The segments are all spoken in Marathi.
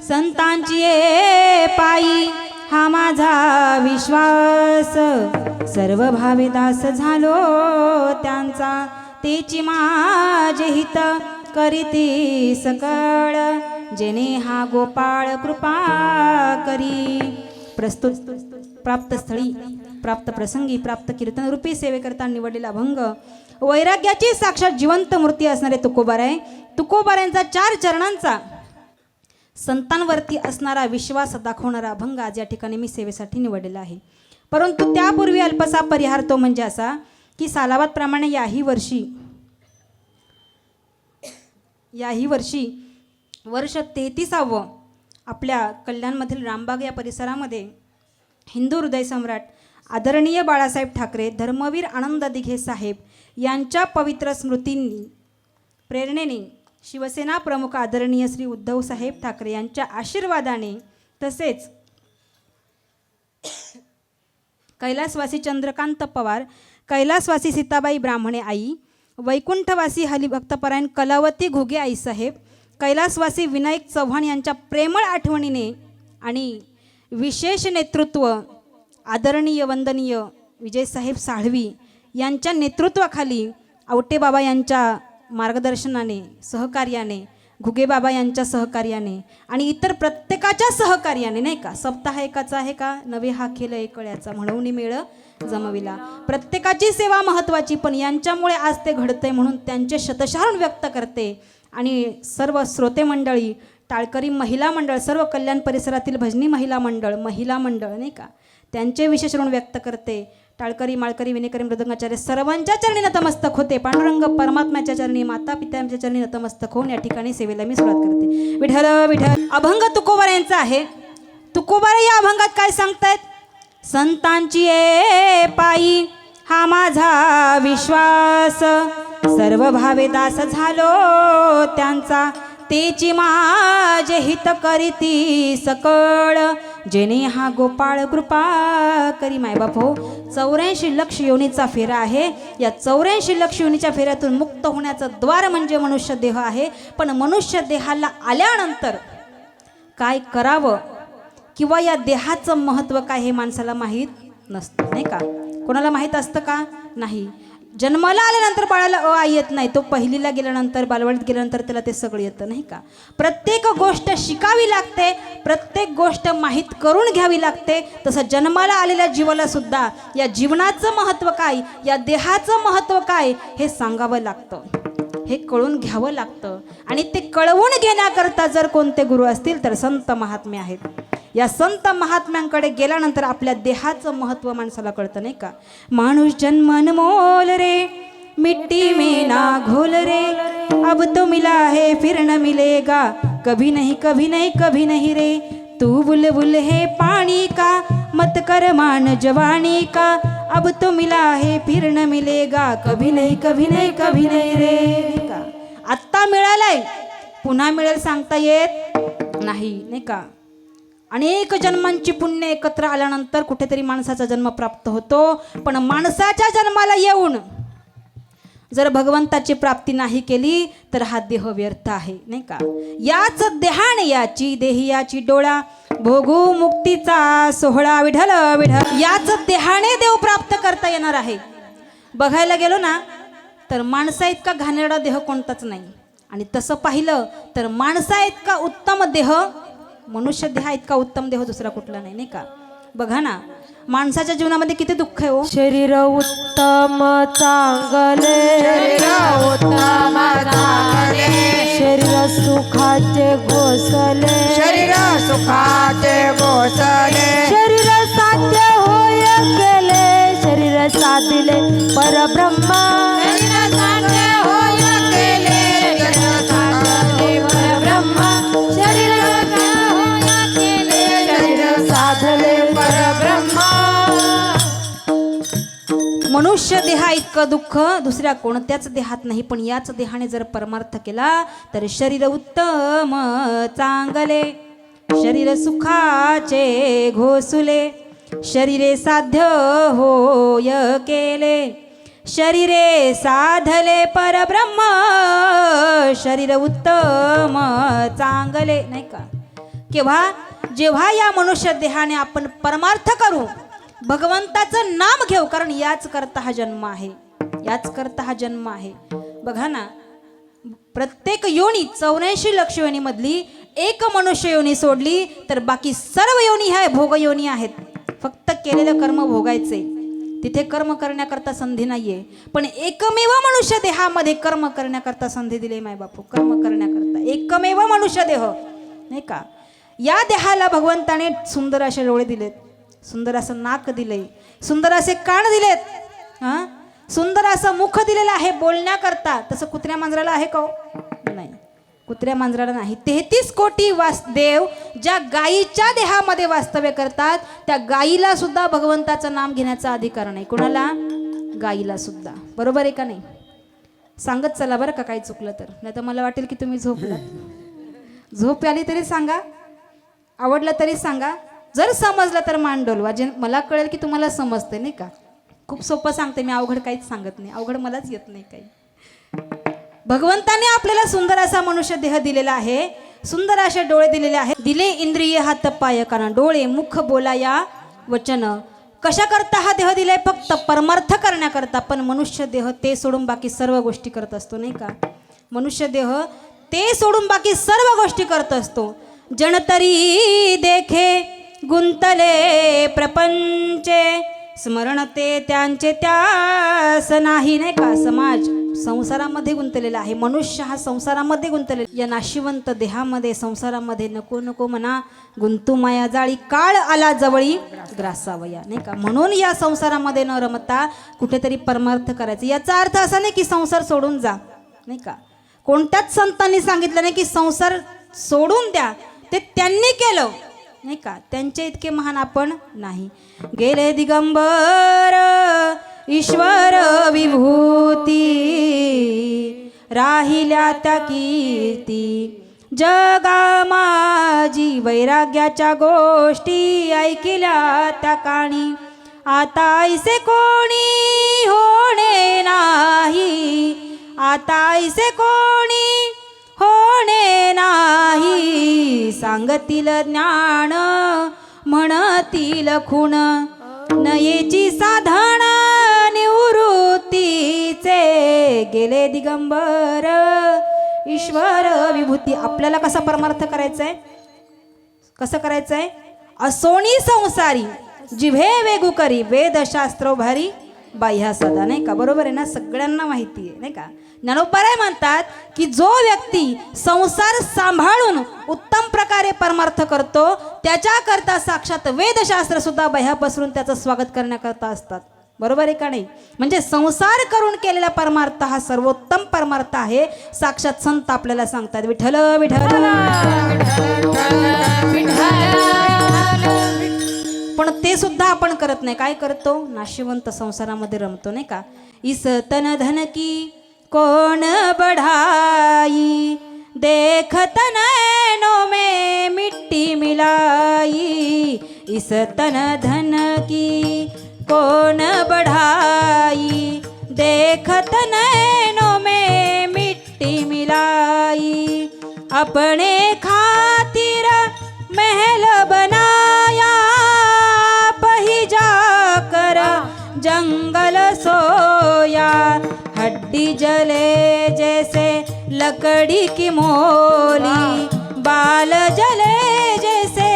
संतांची ये पायी हा माझा विश्वास, सर्व भावे दास झालो त्यांचा, तेची माझे हित करीती सकळ, जेने हा गोपाळ कृपा करी. प्रस्तुत प्राप्त स्थळी, प्राप्त प्रसंगी, प्राप्त कीर्तन रूपी सेवेकरता निवडलेला अभंग वैराग्याची साक्षात जिवंत मूर्ती असणारे तुकोबाराय. तुकोबारायांचा 4 चरणांचा संतांवरती असणारा विश्वास दाखवणारा अभंग आज या ठिकाणी मी सेवेसाठी निवडलेला आहे. परंतु त्यापूर्वी अल्पसा परिहार तो म्हणजे असा की सालाबादप्रमाणे याही वर्षी वर्ष 33वे आपल्या कल्याणमधील रामबाग या परिसरामध्ये हिंदू हृदय सम्राट आदरणीय बाळासाहेब ठाकरे, धर्मवीर आनंद दिघे साहेब यांच्या पवित्र स्मृतींनी प्रेरणेने शिवसेना प्रमुख आदरणीय श्री उद्धव साहेब ठाकरे यांच्या आशीर्वादाने, तसेच कैलासवासी चंद्रकांत पवार, कैलासवासी सीताबाई ब्राह्मणे आई, वैकुंठवासी हरिभक्तपरायण कलावती घुगे आई साहेब, कैलासवासी विनायक चव्हाण यांच्या प्रेमळ आठवणीने आणि विशेष नेतृत्व आदरणीय वंदनीय विजयसाहेब साळवी यांच्या नेतृत्वाखाली आवटेबाबा यांच्या मार्गदर्शनाने, सहकार्याने, घुगेबाबा यांच्या सहकार्याने आणि इतर प्रत्येकाच्या सहकार्याने, नाही का, सप्ताह एकाचा आहे का नवे हा खेळ एकळ्याचा म्हणून मेळ जमविला. प्रत्येकाची सेवा महत्त्वाची, पण यांच्यामुळे आज ते घडते म्हणून त्यांचे शतशरण व्यक्त करते. आणि सर्व श्रोते मंडळी, टाळकरी महिला मंडळ, सर्व कल्याण परिसरातील भजनी महिला मंडळ नाही का, त्यांचे विशेष ऋण व्यक्त करते. टाळकरी, माळकरी, विनेकरी, मृदंगाचार्य सर्वांच्या चरणी नतमस्तक होते. पांडुरंग परमात्म्याच्या चरणी, माता पित्यांच्या चरणी नतमस्तक होऊन या ठिकाणी सेवेला मी सुरुवात करते. विठ्ठल विठ्ठल. अभंग तुकोबार यांचा आहे. तुकोबार या अभंगात काय सांगतायत? संतांची ये पायी हा माझा विश्वास, सर्व भावे दास झालो त्यांचा, तेची माझे हित करीती सकळ, जेने हा गोपाळ कृपा करी. मायबाप हो, 84 लक्ष योनीचा फेरा आहे. या 84 लक्ष योनीच्या फेऱ्यातून मुक्त होण्याचं द्वार म्हणजे मनुष्य देह आहे. पण मनुष्य देहाला आल्यानंतर काय करावं किंवा या देहाचं महत्त्व काय हे माणसाला माहीत नसतं, नाही का. कोणाला माहीत असतं का? नाही. जन्माला आल्यानंतर बाळाला आ येत नाही, तो पहिलीला गेल्यानंतर, बालवाडीत गेल्यानंतर त्याला ते सगळं येतं, नाही का. प्रत्येक गोष्ट शिकावी लागते, प्रत्येक गोष्ट माहीत करून घ्यावी लागते. तसं जन्माला आलेल्या जीवाला सुद्धा या जीवनाचं महत्त्व काय, या देहाचं महत्त्व काय हे सांगावं लागतं, हे कळून घ्यावं लागतं. आणि ते कळवून घेण्याकरता जर कोणते गुरु असतील तर संत महात्मे आहेत. या संत महात्म्यांकडे गेल्यानंतर आपल्या देहाचं महत्त्व माणसाला कळतं, नाही का. माणूस जन्मन मोल रे, मिट्टी में ना घोल रे, अब तो मिला है फिर न मिलेगा, कभी नहीं कभी नहीं कभी नहीं रे, तू बुलबुल है पानी का, मत कर मान जवानी का, अब तो मिला है फिर न मिलेगा, कभी नहीं कभी नहीं कभी नहीं रे. का आत्ता मिळालाय, पुन्हा मिळेल सांगता येत नाही, नाही का. अनेक जन्मांची पुण्य एकत्र आल्यानंतर कुठेतरी माणसाचा जन्म प्राप्त होतो. पण माणसाच्या जन्माला येऊन जर भगवंताची प्राप्ती नाही केली तर हा देह व्यर्थ आहे, नाही का. याच देहाने याची देही याची डोळा, भोगू मुक्तीचा सोहळा. विठ्ठल विठ्ठल. याच देहाने देव प्राप्त करता येणार आहे. बघायला गेलो ना तर माणसा इतका घाणेरडा देह कोणताच नाही. आणि तसं पाहिलं तर माणसा इतका उत्तम देह, मनुष्य देहा इतका उत्तम देह दुसरा कुठला नाही, नाही का. बघा ना, माणसाच्या जीवनामध्ये किती दुःख आहे हो. शरीर उत्तम चांगले, शरीर उत्तम चांगले, शरीर सुखाचे घोसले, शरीर सुखाचे घोसले, शरीर साध्य होय केले, शरीर साधिले परब्रह्म, शरीर साध्य होय केले, शरीर साधले परब्रह्म, शरीर होय केले, शरीर साधले परब्रह्म. मनुष्य देहा इतकं दुःख दुसऱ्या कोणत्याच देहात नाही. पण याच देहाने जर परमार्थ केला तर शरीर उत्तम चांगले, शरीर सुखाचे घोसुले, शरीरे साध्य होय केले, शरीरे साधले परब्रह्म, शरीर उत्तम चांगले, नाही का. जेव्हा या मनुष्य देहाने आपण परमार्थ करू, भगवंताचं नाम घेऊ, कारण याच करता हा जन्म आहे, याच करता हा जन्म आहे. बघा ना, प्रत्येक योनी 84 लक्ष योनी मधली एक मनुष्य योनी सोडली तर बाकी सर्व योनी ह्या भोग योनी आहेत. फक्त केलेलं कर्म भोगायचे, तिथे कर्म करण्याकरता संधी नाहीये. पण एकमेव मनुष्य देहामध्ये कर्म करण्याकरता संधी दिली माय बापू, कर्म करण्याकरता एकमेव मनुष्य देह, नाही का. या देहाला भगवंताने सुंदर असे डोळे दिलेत, सुंदर असं नाक दिले, सुंदर असे कान दिलेत, हा, सुंदर असं मुख दिलेलं आहे बोलण्याकरता. तसं कुत्र्या मांजराला आहे का? नाही, कुत्र्या मांजराला नाही. 33 कोटी वासदेव ज्या गायीच्या देहामध्ये वास्तव्य करतात, त्या गायीला सुद्धा भगवंताचं नाम घेण्याचा अधिकार नाही. कोणाला? गायीला सुद्धा. बरोबर आहे का नाही? सांगत चला बरं का, काही चुकलं तर, नाही तर मला वाटेल की तुम्ही झोपलात. झोप आली तरी सांगा, आवडलं तरी सांगा, जर समजलं तर मान डोलवा, जे मला कळेल की तुम्हाला समजते, नाही का. खूप सोपं सांगते मी, अवघड काहीच सांगत नाही, अवघड मलाच येत नाही काही. भगवंताने आपल्याला सुंदर असा मनुष्य देह दिलेला आहे, सुंदर असे डोळे दिलेले आहेत, दिले इंद्रिय हात पाय कान, डोळे मुख बोलाया वचन. कशा करता हा देह दिलाय? फक्त परमार्थ करण्याकरता. पण मनुष्य देह ते सोडून बाकी सर्व गोष्टी करत असतो, नाही का. मनुष्य देह ते सोडून बाकी सर्व गोष्टी करत असतो. जन तरी देखे गुंतले प्रपंचे, स्मरण ते त्यांचे त्यास नाही, नाही का. समाज संसारामध्ये गुंतलेला आहे, मनुष्य हा संसारामध्ये गुंतलेला. या नाशिवंत देहामध्ये संसारामध्ये नको नको म्हणा गुंतू माया जाळी, काळ आला जवळी ग्रासावया, नाही का. म्हणून या संसारामध्ये न रमता कुठेतरी परमार्थ करायचं. याचा अर्थ असा नाही की संसार सोडून जा, नाही का. कोणत्याच संतांनी सांगितलं नाही की संसार सोडून द्या, ते त्यांनी केलं, नाही का. त्यांचे इतके महान आपण नाही. गेले दिगंबर ईश्वर विभूती, राहिल्या त्या कीर्ती, जगा माझी वैराग्याच्या गोष्टी, ऐकिल्या त्या काणी. आता ऐसे कोणी होणे नाही, आता ऐसे कोणी होणे नाही, सांगतील ज्ञान म्हणतील खूण, नयेची साधन निवृत्तीचे, गेले दिगंबर ईश्वर विभूती. आपल्याला कसा परमार्थ करायचा आहे? कसं करायचं आहे? असोनी संसारी जिभे वेगू करी, वेदशास्त्र भारी बाह्या सदा, नाही का. बरोबर आहे ना, सगळ्यांना माहिती आहे, नाही का. ज्ञानोबराय म्हणतात की जो व्यक्ती संसार सांभाळून उत्तम प्रकारे परमार्थ करतो, त्याच्याकरता साक्षात वेदशास्त्र सुद्धा बाह्या पसरून त्याचं स्वागत करण्याकरता असतात. बरोबर आहे का नाही? म्हणजे संसार करून केलेला परमार्थ हा सर्वोत्तम परमार्थ आहे. साक्षात संत आपल्याला सांगतात, विठ्ठल विठ्ठल. पण ते सुद्धा आपण करत नाही. काय करतो? नाशिवंत संसारामध्ये रमतो, नाही का. इस तन धन की कौन बढ़ाई, देखत नैनों में मिट्टी मिलाई, इस तन धन की कौन बढ़ाई, देखत नैनों में मिट्टी मिलाई, अपने खातिर महल बनाया, पही जाकर जंगल सोया, हड्डी जले जैसे लकड़ी की मोली, बाल जले जैसे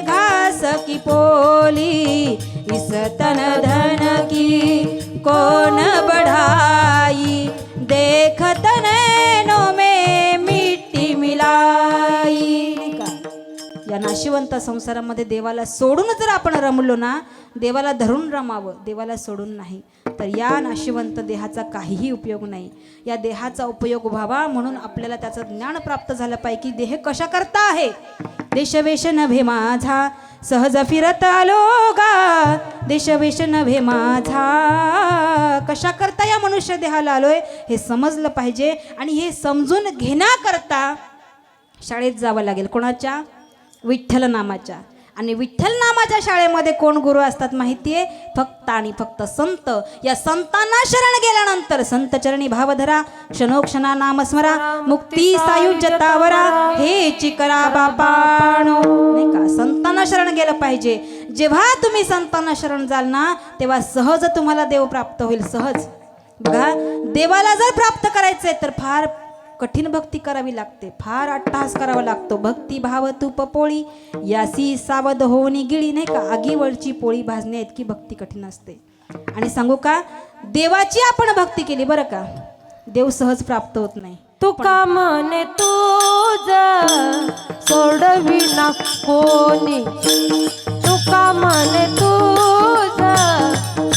घास की पोली, इस तन धन की कौन बढ़ाई, देखत नैनों में मिट्टी मिलाई. या नाशिवंत संसारामध्ये देवाला सोडून जर आपण रमलो ना, देवाला धरून रमावं, देवाला सोडून नाही, तर या नाशिवंत देहाचा काहीही उपयोग नाही. या देहाचा उपयोग व्हावा म्हणून आपल्याला त्याचं ज्ञान प्राप्त झालं पाहिजे की देह कशा करता आहे. देशवेश नभे माझा सहज फिरत आलो गा, देशवेश नभे माझा, कशा करता या मनुष्य देहाला आलोय हे समजलं पाहिजे. आणि हे समजून घेण्याकरता शाळेत जावं लागेल. कोणाच्या? विठ्ठल नामाच्या. आणि विठ्ठल नामाच्या शाळेमध्ये कोण गुरु असतात माहितीये? फक्त आणि फक्त संत. या संतांना शरण गेल्यानंतर संत चरणी भावधरा, क्षणोक्षणा नामस्मरा, मुक्ती सायुज्यतावरा, हे चिकरा बापानो. गेलं पाहिजे. जेव्हा तुम्ही संतांना शरण जाल ना तेव्हा सहज तुम्हाला देव प्राप्त होईल. सहज. बघा, देवाला जर प्राप्त करायचंय तर फार कठीण भक्ती करावी लागते, फार अट्टहास करावा लागतो. भक्ती भाव तूप पोळी यासी सावध होऊनी गिळी, नाही का? आगीवरची पोळी भाजण्या इतकी भक्ती कठीण असते. आणि सांगू का, देवाची आपण भक्ती केली बरं का, देव सहज प्राप्त होत नाही. तुका म्हणे तुझ सोडविना कोणी, तुका म्हणे तुझ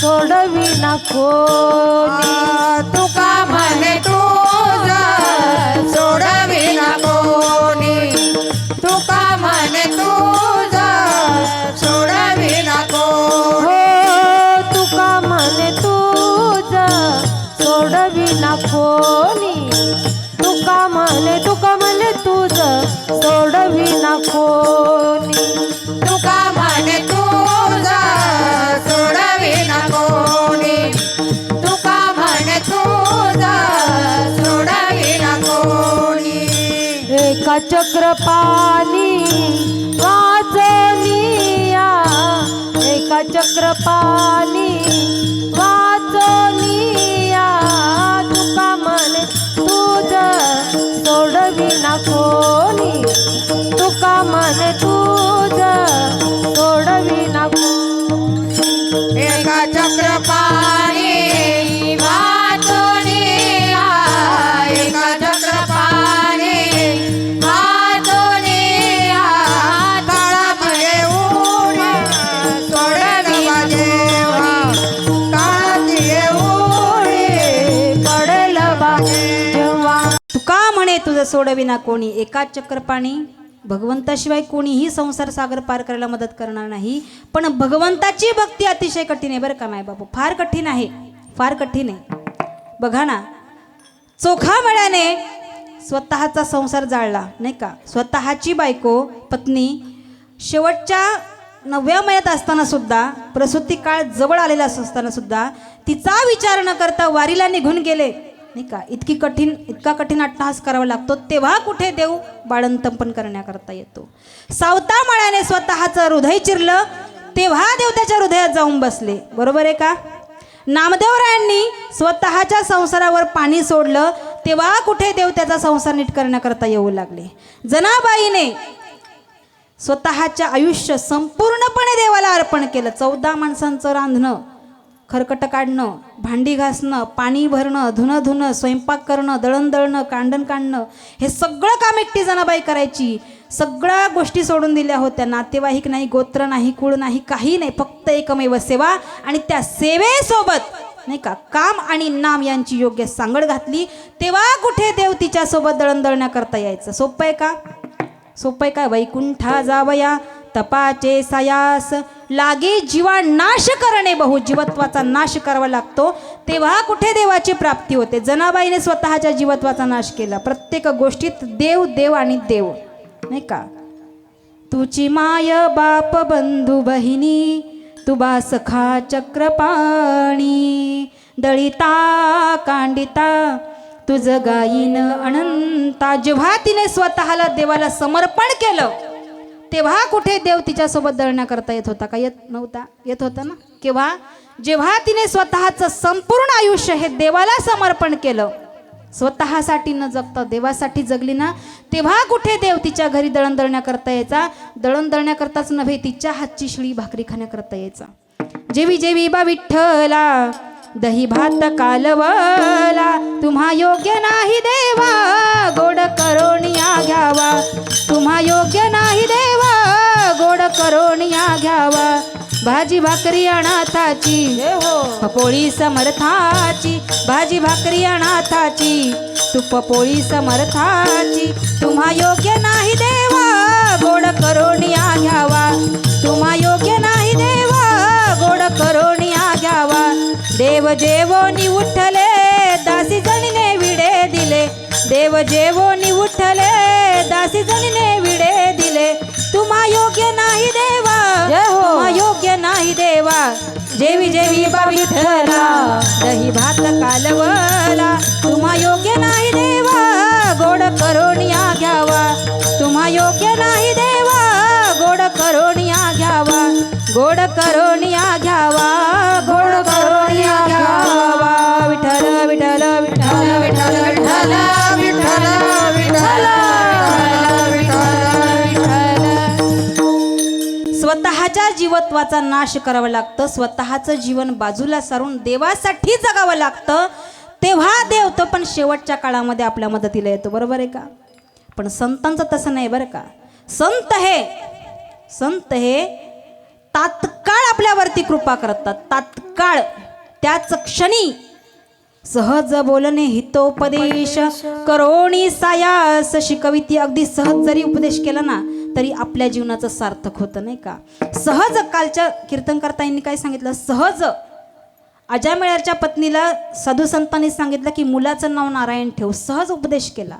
सोडविना कोणी, तुका म्हणे तुझ सोडविना कोणी, तुका म्हणे तुझ सोडविना कोणी. हो तुका म्हणे तुझ सोडविना कोणी, तुका म्हणे तुझ सोडविना कोणी, तुका म्हणे तुझ सोडविना कोणी, तुका म्हणे तुझ सोडविना कोणी. एका चक्रपाणी वाचनिया, एका चक्रपाणी वाचनिया, तुका म्हणे तुझ सोडविना कोणी, तुका म्हणे तुझ सोडविना कोणी. एका चक्रपाणी वाचनिया, एका चक्रपाणी वाचनिया, तळामध्ये उडी सोडविना देवा, तळामध्ये उडी पडेल बा जेव्हा. तुका म्हणे तुझं सोडविना कोणी. एका चक्रपाणी भगवंताशिवाय कोणीही संसार सागर पार करायला मदत करणार नाही. पण भगवंताची भक्ती अतिशय कठीण आहे बरं का माय बाबू, फार कठीण आहे, फार कठीण आहे. बघा ना, चोखामळ्याने स्वतःचा संसार जाळला, नाही का? स्वतःची बायको पत्नी शेवटच्या 9व्या महिन्यात असताना सुद्धा, प्रसूती काळ जवळ आलेला असताना सुद्धा तिचा विचार न करता वारीला निघून गेले, नाही का? इतका कठीण अट्टहास करावा लागतो. तेव्हा कुठे देव बाळंतपण करण्याकरता येतो. सावतामाळ्याने स्वतःचं हृदय चिरलं, तेव्हा देव त्याच्या हृदयात जाऊन बसले. बरोबर आहे का? नामदेवरायांनी स्वतःच्या संसारावर पाणी सोडलं, तेव्हा कुठे देव त्याचा संसार नीट करण्याकरता येऊ लागले. जनाबाईने स्वतःच्या आयुष्य संपूर्णपणे देवाला अर्पण केलं. 14 माणसांचं रांधणं, खरकट काढणं, भांडी घासणं, पाणी भरणं, धुणं, स्वयंपाक करणं, दळण दळणं, कांडण काढणं, हे सगळं काम एकटी जनाबाई करायची. सगळ्या गोष्टी सोडून दिल्या होत्या. नातेवाईक नाही, गोत्र नाही, कुळ नाही, काही नाही, फक्त एकमेव सेवा. आणि त्या सेवेसोबत, नाही का, काम आणि नाम यांची योग्य सांगड घातली. तेव्हा कुठे देव तिच्यासोबत दळण दळण्याकरता यायचं. सोपं आहे का? सोपं आहे का? वैकुंठा जावया तपाचे सायास, लागे जीवा नाश करणे बहु, जीवत्वाचा नाश करावा लागतो, तेव्हा कुठे देवाची प्राप्ती होते. जनाबाईने स्वतःच्या जीवत्वाचा नाश केला. प्रत्येक गोष्टीत देव देव आणि देव, नाही का? तुची माय बाप बंधू बहिणी, तुबा सखा चक्रपाणी, दळिता कांडिता तुझ गायीन अनंता. जेव्हा तिने स्वतःला देवाला समर्पण केलं तेव्हा कुठे देव तिच्यासोबत दळण्याकरता येत होता का? येत नव्हता. येत होता ना. केव्हा? जेव्हा तिने स्वतःचं संपूर्ण आयुष्य हे देवाला समर्पण केलं, स्वतःसाठी न जगता देवासाठी जगली ना, तेव्हा कुठे देव तिच्या घरी दळण दळण्याकरता यायचा. दळण दळण्याकरताच नव्हे, तिच्या हातची शिळी भाकरी खाण्याकरता यायचा. जेवी जेवी बा विठ्ठला दही भात कालवला, तुम्हा योग्य नाही देवा गोड करोनिया घ्यावा, तुम्हा योग्य नाही देवा गोड करोनिया घ्यावा. भाजी भाकरी अनाथाची पोळी समर्थाची, भाजी भाकरी अनाथाची तुप पोळी समर्थाची. तुम्हा योग्य नाही देवा गोड करोनिया घ्यावा, तुम्हा योग्य नाही देवा गोड करोनिया घ्यावा. देव जेवोनी उठले दासी जणीने विडे दिले, देव जेवोनी उठले दासी जणीने विडे दिले. तुम्हा योग्य नाही देवा, तुम्हा योग्य नाही देवा. जेवी जेवी बा विठ्ठला दही भात कालवला, तुम्हा योग्य नाही देवा गोड करोनिया घ्यावा, तुम्हा योग्य नाही देवा गोड करोनिया घ्यावा. गोड करोनिया घ्यावा, गोड करोनिया घ्यावा. विठ्ठल विठ्ठल विठ्ठल विठ्ठल विठ्ठल विठ्ठल विठ्ठल स्वतःच्या जीवत्वाचा नाश करावा लागतं, स्वतःचं जीवन बाजूला सारून देवासाठी जगावं लागतं. तेव्हा देव तो पण शेवटच्या काळामध्ये आपल्या मदतीला येतो. बरोबर आहे का? पण संतांचं तसं नाही बरं का. संत हे तात्काळ आपल्यावरती कृपा करतात, तात्काळ त्याच क्षणी. सहज बोलणे हितोपदेश करोणी सायास शिकविती. अगदी सहज जरी उपदेश केला ना तरी आपल्या जीवनाचं सार्थक होतं नाही का. सहज कालच्या कीर्तनकर्त्यांनी काय सांगितलं, सहज अजामेळ्याच्या पत्नीला साधू संतांनी सांगितलं की मुलाचं नाव नारायण ठेव. सहज उपदेश केला.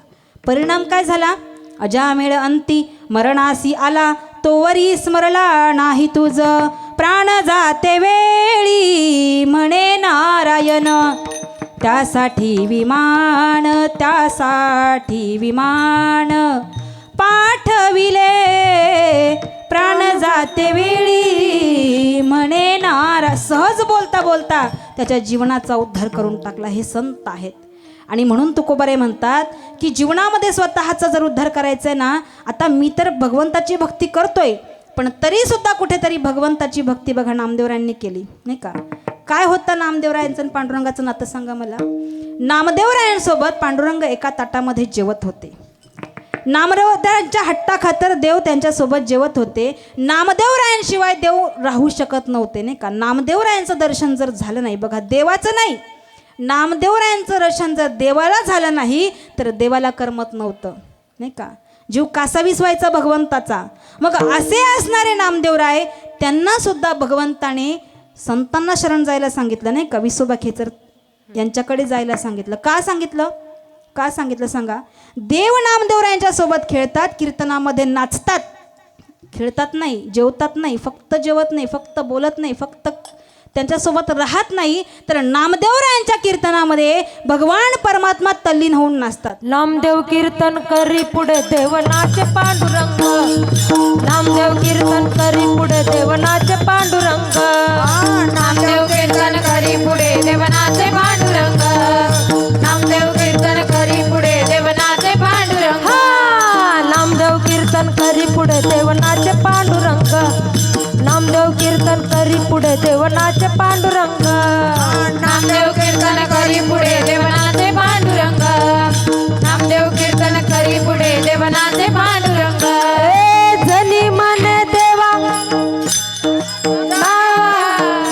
परिणाम काय झाला? अजामेळ अंती मरणासी आला, तोवरी स्मरला नाही तुझ. प्राण जाते वेळी म्हणे नारायण, त्यासाठी विमान, त्यासाठी विमान पाठविले. प्राण जाते वेळी म्हणे नारा. सहज बोलता बोलता त्याच्या जीवनाचा उद्धार करून टाकला. हे संत आहेत. आणि म्हणून तुकोबारे म्हणतात की जीवनामध्ये स्वतःचा जर उद्धार करायचा आहे ना, आता मी तर भगवंताची भक्ती करतोय, पण तरी सुद्धा कुठेतरी भगवंताची भक्ती बघा नामदेवरायांनी केली नाही का. काय होतं नामदेवरायांचं आणि पांडुरंगाचं नातं सांगा मला. नामदेवरायांसोबत पांडुरंग एका ताटामध्ये जेवत होते. नामदेवरायांच्या हट्टाखातर देव त्यांच्यासोबत जेवत होते. नामदेवरायांशिवाय देव राहू शकत नव्हते नाही का. नामदेवरायांचं दर्शन जर झालं नाही, बघा देवाचं नाही, नामदेवरायांचं दर्शन जर देवाला झालं नाही तर देवाला करमत नव्हतं नाही का. जीव कासावीस व्हायचा भगवंताचा. मग असे असणारे नामदेवराय, त्यांना सुद्धा भगवंताने संतांना शरण जायला सांगितलं नाही का. विसोबा खेचर यांच्याकडे जायला सांगितलं. का सांगितलं? का सांगितलं सांगा. देव नामदेवरायांच्या सोबत खेळतात, कीर्तनामध्ये नाचतात, खेळतात नाही, जेवतात नाही, फक्त जेवत नाही, फक्त बोलत नाही, फक्त त्यांच्यासोबत राहत नाही, तर नामदेवरायांच्या कीर्तनामध्ये भगवान परमात्मा तल्लीन होऊन नाचतात. नामदेव कीर्तन करी पुढे देवनाचे पांडुरंग, नामदेव कीर्तन करी पुढे देवनाचे पांडुरंग. नामदेव कीर्तन करी पुढे देवनाचे पांडुरंग, नामदेव कीर्तन करी पुढे देवनाचे पांडुरंग. नामदेव कीर्तन करी पुढे देवनाचे पांडुरंग, नामदेव कीर्तन करी पुढे देवनाचे पांडुरंग. नामदेव कीर्तन करी पुढे देवनाचे पांडुरंग, नामदेव कीर्तन करी पुढे देवनाचे पांडुरंग. जनी म्हणे देवा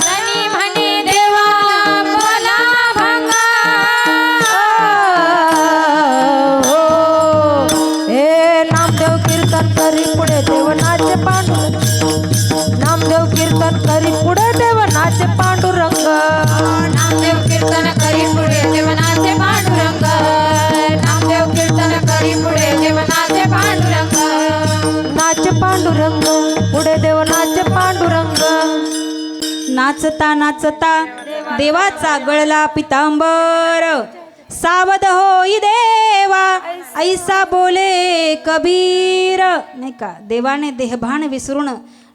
जनी म्हणे देवा बोला भंगा. हे नामदेव कीर्तन करी पुढे देवनाचे पांडुरंग, नामदेव कीर्तन करी पुढे देवनाचे पांडुरंग. नामदेव कीर्तन करी पुढे देवनाचे पांडुरंग, नामदेव कीर्तन करी पुढे देवनाचे पांडुरंग. नाचे पांडुरंग पुढे देवनाचे पांडुरंग. नाचता नाचता देवाचा गळला पितांबर, सावध होई देवा ऐसा बोले कबीर नाही का. देवाने देहभान विसरून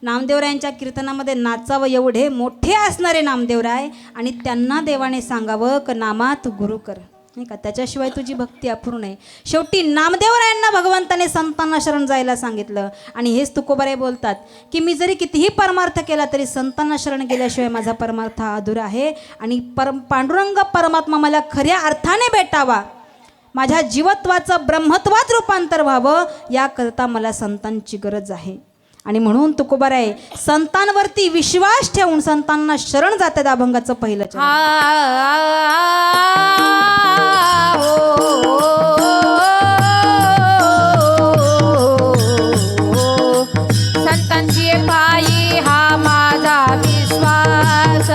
नामदेवरायांच्या कीर्तनामध्ये नाचावं. एवढे मोठे असणारे नामदेवराय आणि त्यांना देवाने सांगावं क नामात गुरु कर नाही का. त्याच्याशिवाय तुझी भक्ती अपूर्ण आहे. शेवटी नामदेवरायांना भगवंताने संतांना शरण जायला सांगितलं. आणि हेच तुकोबारे बोलतात की मी जरी कितीही परमार्थ केला तरी संतांना शरण गेल्याशिवाय माझा परमार्थ हा अधुरा आहे. आणि पांडुरंग परमात्मा मला खऱ्या अर्थाने भेटावा, माझ्या जीवत्वाचं ब्रह्मत्वात रूपांतर व्हावं, याकरता मला संतांची गरज आहे. आणि म्हणून तुकोबाराय संतांवरती विश्वास ठेवून संतांना शरण जातात. अभंगाचं पहिलं चरण. संतांची पायी हा माझा विश्वास.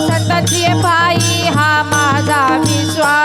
संतांची पायी हा माझा विश्वास.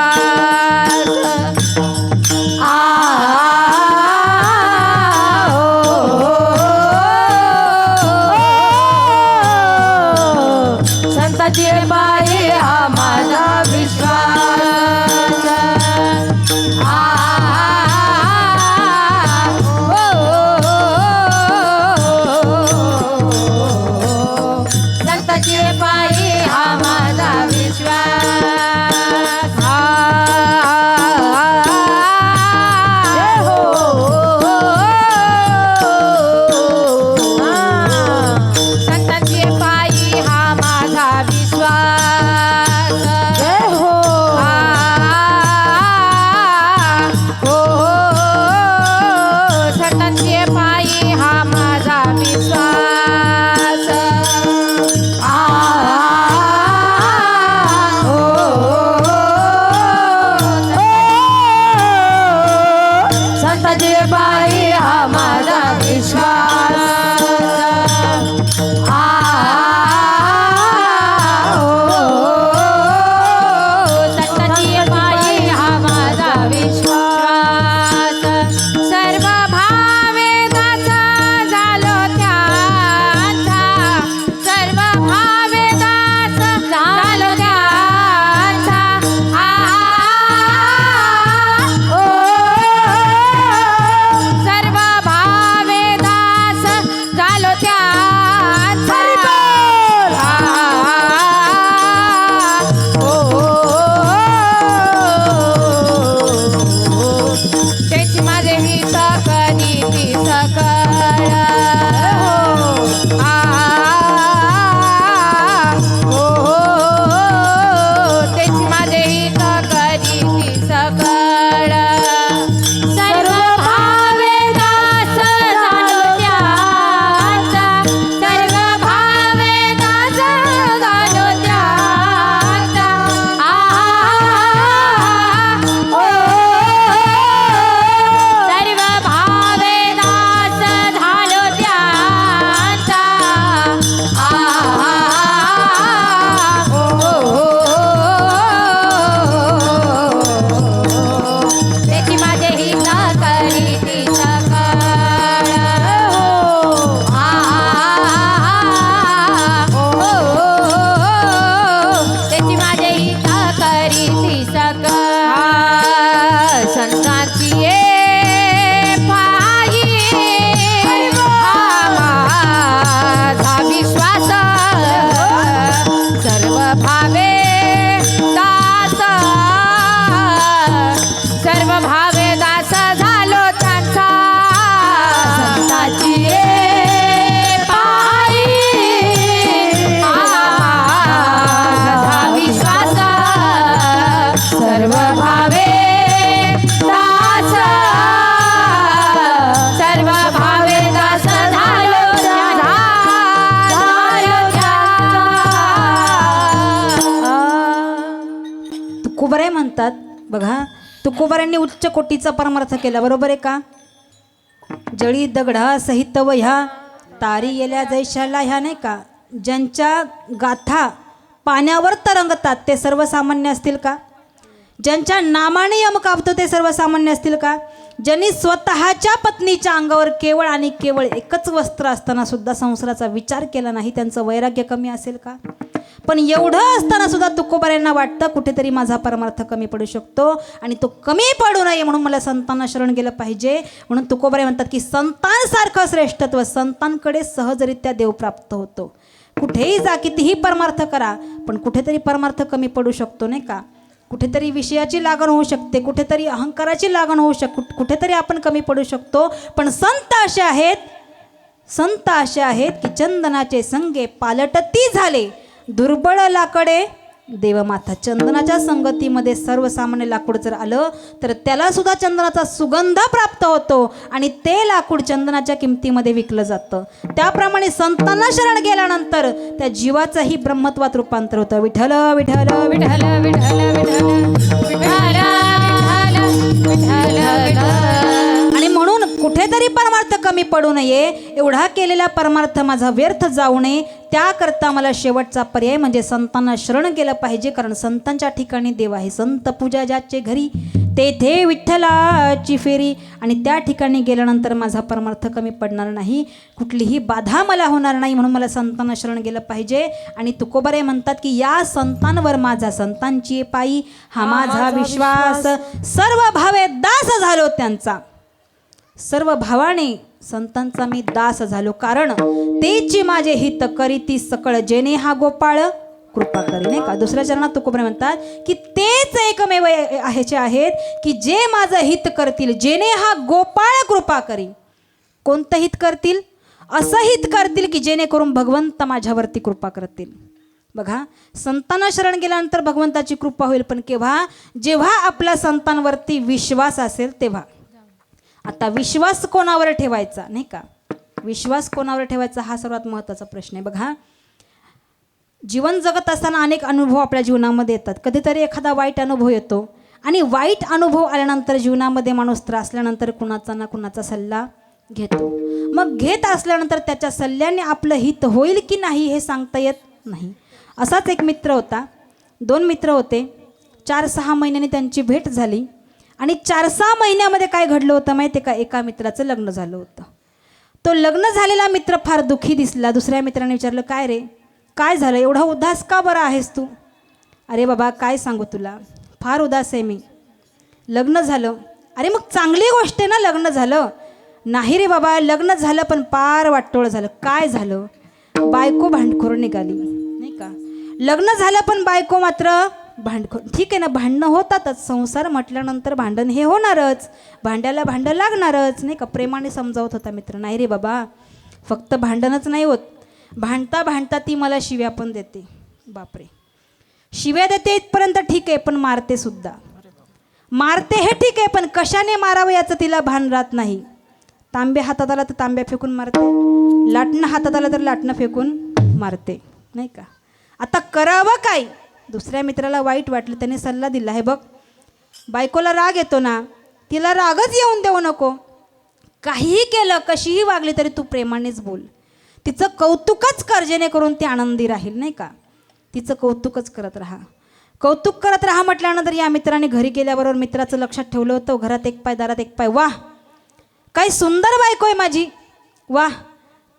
भावे दास सर्व भावे दास झालो तुकोबाराय म्हणतात बघा, तुकोबारायांनी उच्च कोटीचा परमार्थ केला, बरोबर आहे का? जळी दगडा सहित व ह्या तारी गेल्या जैशाला, ह्या नाही का, ज्यांच्या गाथा पाण्यावर तरंगतात ते सर्वसामान्य असतील का? ज्यांच्या नामाने यम कापतो ते सर्वसामान्य असतील का? ज्यांनी स्वतःच्या पत्नीच्या अंगावर केवळ आणि केवळ एकच वस्त्र असताना सुद्धा संसाराचा विचार केला नाही, त्यांचं वैराग्य कमी असेल का? पण एवढं असताना सुद्धा तुकोबारायांना वाटतं कुठेतरी माझा परमार्थ कमी पडू शकतो आणि तो कमी पडू नये म्हणून मला संतांना शरण गेलं पाहिजे. म्हणून तुकोबाराय म्हणतात की संतांसारखं श्रेष्ठत्व संतांकडे सहजरित्या देव प्राप्त होतो. कुठेही जा, कितीही परमार्थ करा, पण कुठेतरी परमार्थ कमी पडू शकतो नाही का? कुठेतरी विषयाची लागण होऊ शकते, कुठेतरी अहंकाराची लागण होऊ कुठेतरी आपण कमी पडू शकतो. पण संत असे आहेत की चंदनाचे संगे पालटती झाले दुर्बळ लाकडे देवमाता. चंदनाच्या संगतीमध्ये सर्वसामान्य लाकूड जर आलं तर त्याला सुद्धा चंदनाचा सुगंध प्राप्त होतो आणि ते लाकूड चंदनाच्या किमतीमध्ये विकलं जातं. त्याप्रमाणे संतांना शरण गेल्यानंतर त्या जीवाचंही ब्रह्मत्वात रूपांतर होतं. विठ्ठल विठ्ठल विठ्ठल आणि म्हणून कुठेतरी परमार्थ कमी पडू नये, एवढा केलेला परमार्थ माझा व्यर्थ जाऊ नये, त्याकरता मला शेवटचा पर्याय म्हणजे संतांना शरण गेलं पाहिजे. कारण संतांच्या ठिकाणी देव आहे. संत पूजा ज्याचे घरी तेथे विठ्ठलाची फेरी. आणि त्या ठिकाणी गेल्यानंतर माझा परमार्थ कमी पडणार नाही, कुठलीही बाधा मला होणार नाही, म्हणून मला संतांना शरण गेलं पाहिजे. आणि तुकोबाराय म्हणतात की या संतांवर माझा संतांची पायी हा माझा विश्वास, सर्व भावे दास झालो त्यांचा. सर्व भावाने संतांचा मी दास झालो, कारण तेची माझे हित करीती सकळ जेणे हा गोपाळ कृपा करी नाही का? दुसऱ्या चरणात तुकोबाराय म्हणतात की तेच एकमेव ह्याचे आहेत की जे माझं हित करतील, जेणे हा गोपाळ कृपा करी. कोणतं हित करतील? असं हित करतील की जेणेकरून भगवंत माझ्यावरती कृपा करतील. बघा, संतांना शरण गेल्यानंतर भगवंताची कृपा होईल, पण केव्हा? जेव्हा आपला संतांवरती विश्वास असेल तेव्हा. आता विश्वास कोणावर ठेवायचा नाही का? विश्वास कोणावर ठेवायचा हा सर्वात महत्त्वाचा प्रश्न आहे. बघा, जीवन जगत असताना अनेक अनुभव आपल्या जीवनामध्ये येतात. कधीतरी एखादा वाईट अनुभव येतो आणि वाईट अनुभव आल्यानंतर जीवनामध्ये माणूस त्रासल्यानंतर कुणाचा ना कुणाचा सल्ला घेतो. मग घेत असल्यानंतर त्याच्या सल्ल्याने आपलं हित होईल की नाही हे सांगता येत नाही. असाच एक मित्र होता. 2 मित्र होते. 4-6 महिन्यांनी त्यांची भेट झाली आणि 4-6 महिन्यामध्ये काय घडलं होतं माहिती आहे का? एका मित्राचं लग्न झालं होतं. तो लग्न झालेला मित्र फार दुःखी दिसला. दुसऱ्या मित्राने विचारलं, काय रे, काय झालं, एवढा उदास का बरं आहेस तू? अरे बाबा काय सांगू तुला, फार उदास आहे मी, लग्न झालं. अरे मग चांगली गोष्ट आहे ना लग्न झालं. नाही रे बाबा, लग्न झालं पण पार वाटोळं झालं. काय झालं? बायको भांडखोर निघाली नाही का? लग्न झालं पण बायको मात्र भांडखोर. ठीक आहे ना, भांडणं होतातच, संसार म्हटल्यानंतर भांडण हे होणारच, भांड्याला भांडं लागणारच नाही का? प्रेमाने समजावत होता मित्र. नाही रे बाबा, फक्त भांडणच नाही होत, भांडता भांडता ती मला शिव्या पण देते. बापरे, शिव्या देते इथपर्यंत ठीक आहे, पण मारते सुद्धा. मारते हे ठीक आहे, पण कशाने मारावं याचं तिला भान राहत नाही. तांब्या हातात आला तर तांब्या फेकून मारते, लाटणं हातात आलं तर लाटणं फेकून मारते नाही का? आता करावं काय? दुसऱ्या मित्राला वाईट वाटलं, त्याने सल्ला दिला, हे बघ, बायकोला राग येतो ना, तिला रागच येऊन देऊ नको. काहीही केलं, कशीही वागली तरी तू प्रेमानेच बोल, तिचं कौतुकच कर, जेणेकरून ती आनंदी राहील नाही का? तिचं कौतुकच करत राहा. कौतुक करत राहा म्हटल्यानंतर या मित्राने घरी गेल्याबरोबर मित्राचं लक्षात ठेवलं होतं. घरात एक पाय दारात एक पाय. वाह, काय सुंदर बायको आहे माझी, वाह,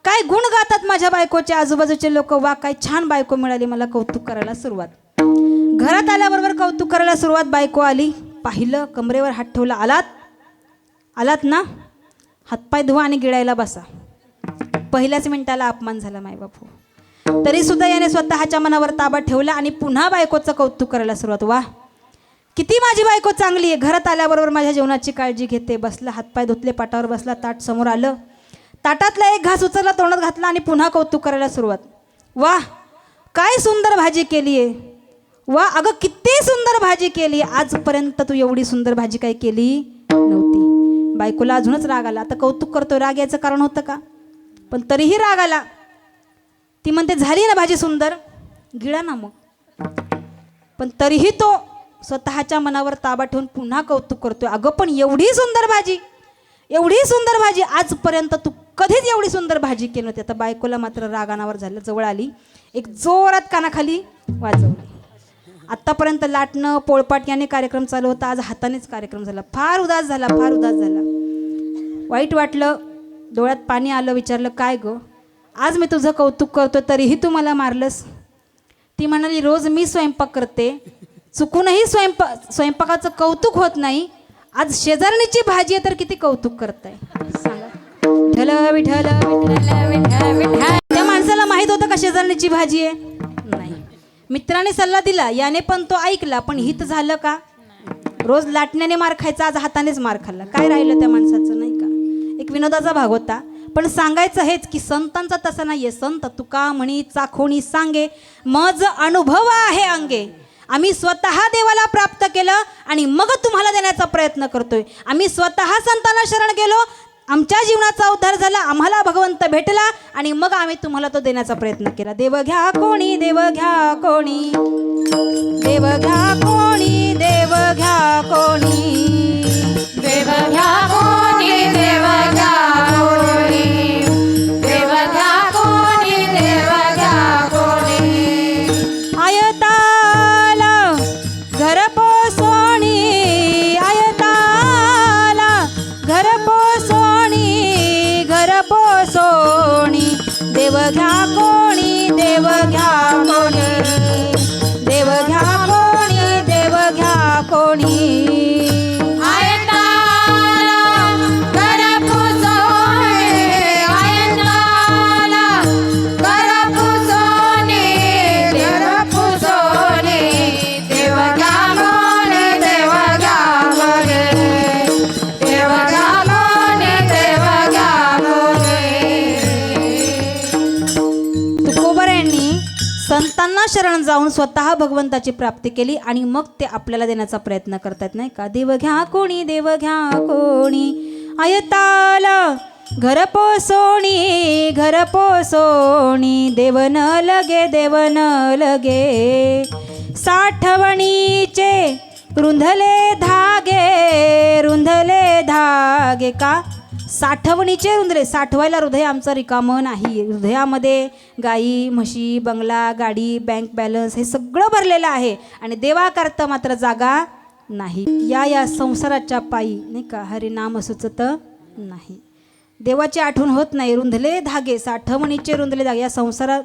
काय गुण गातात माझ्या बायकोचे आजूबाजूचे लोक, वाह काय छान बायको मिळाली मला. कौतुक करायला सुरुवात. घरात आल्याबरोबर कौतुक करायला सुरुवात. बायको आली, पाहिलं, कमरेवर हात ठेवला, आलात ना, हातपाय धुवा आणि गिळायला बसा. पहिल्याच मिनिटाला अपमान झाला मायबापू. तरी सुद्धा याने स्वतःच्या मनावर ताबा ठेवला आणि पुन्हा बायकोचं कौतुक करायला सुरुवात. वाह, किती माझी बायको चांगली आहे, घरात आल्याबरोबर माझ्या जेवणाची काळजी घेते. बसला, हातपाय धुतले, पाटावर बसला, ताट समोर आलं, ताटातला एक घास उचलला, तोंडात घातला आणि पुन्हा कौतुक करायला सुरुवात. वाह, काय सुंदर भाजी केली आहे, वा अगं किती सुंदर भाजी केली, आजपर्यंत तू एवढी सुंदर भाजी काय केली नव्हती. बायकोला अजूनच राग आला. आता कौतुक करतोय, राग याचं कारण होतं का? पण तरीही राग आला. ती म्हणते झाली ना भाजी सुंदर, गिळा ना मग. पण तरीही तो स्वतःच्या मनावर ताबा ठेवून पुन्हा कौतुक करतोय. अगं पण एवढी सुंदर भाजी, एवढी सुंदर भाजी, आजपर्यंत तू कधीच एवढी सुंदर भाजी केली नव्हती. आता बायकोला मात्र रागानावर झालं, जवळ आली, एक जोरात कानाखाली वाजवली. आत्तापर्यंत लाटणं पोळपाट याने कार्यक्रम चालू होता, आज हातानेच कार्यक्रम झाला. फार उदास झाला, फार उदास झाला. वाईट वाटलं, डोळ्यात पाणी आलं. विचारलं काय गं, आज मी तुझं कौतुक करतो तरीही तू मला मारलंस. ती म्हणाली रोज मी स्वयंपाक करते, चुकूनही स्वयंपाकाचं कौतुक होत नाही, आज शेजारणीची भाजी आहे तर किती कौतुक करताय सांगा. विठ्ठल विठ्ठल विठ्ठल विठ्ठल विठ्ठल. त्या माणसाला माहित होतं का शेजारणीची भाजी आहे? नाही. मित्राने सल्ला दिला, याने पण तो ऐकला, पण हित झालं का? रोज लाटण्याने मार खायचा, आज हातानेच मार खाल्ला. काय राहिलं त्या माणसाचं नाही का? एक विनोदाचा भाग होता. पण सांगायचं हेच की संतांचा तसं नाहीये. संत तुका म्हणी चाखोणी सांगे, मज अनुभव आहे अंगे. आम्ही स्वतः देवाला प्राप्त केलं आणि मग तुम्हाला देण्याचा प्रयत्न करतोय. आम्ही स्वतः संतांना शरण गेलो, आमच्या जीवनाचा उद्धार झाला, आम्हाला भगवंत भेटला आणि मग आम्ही तुम्हाला तो देण्याचा प्रयत्न केला. देव घ्या कोणी, देव घ्या कोणी, देव घ्या कोणी, देव घ्या कोणी, देव घ्या कोणी, देव घ्या कोणी, देव घ्या कोणी, देव घ्या कोणी. आयताला घर पोसोणी, आयताला घर पोसोणी, घर पोसोणी, देव घ्या कोणी, देव घ्या कोणी, देव घ्या कोणी, देव घ्या कोणी. संतांना शरण जाऊन स्वतः भगवंताची प्राप्ती केली आणि मग ते आपल्याला देण्याचा प्रयत्न करतात नाही का. देव घ्या कोणी, देव घ्या कोणी, आयताला घर पोसोणी, घर पोसोणी, देव न लगे, देव न लगे. साठवणीचे रुंधले धागे, रुंधले धागे का? साठवणीचे रुंधले. साठवायला हृदय आमचं रिकामं नाही. हृदयामध्ये गाई म्हशी बंगला गाडी बँक बॅलन्स हे सगळं भरलेलं आहे आणि देवाकरता मात्र जागा नाही. या संसाराच्या पायी नाही का हरिनाम सुचत नाही, देवाची आठवण होत नाही. रुंधले धागे, साठवणीचे रुंधले धागे. या संसारात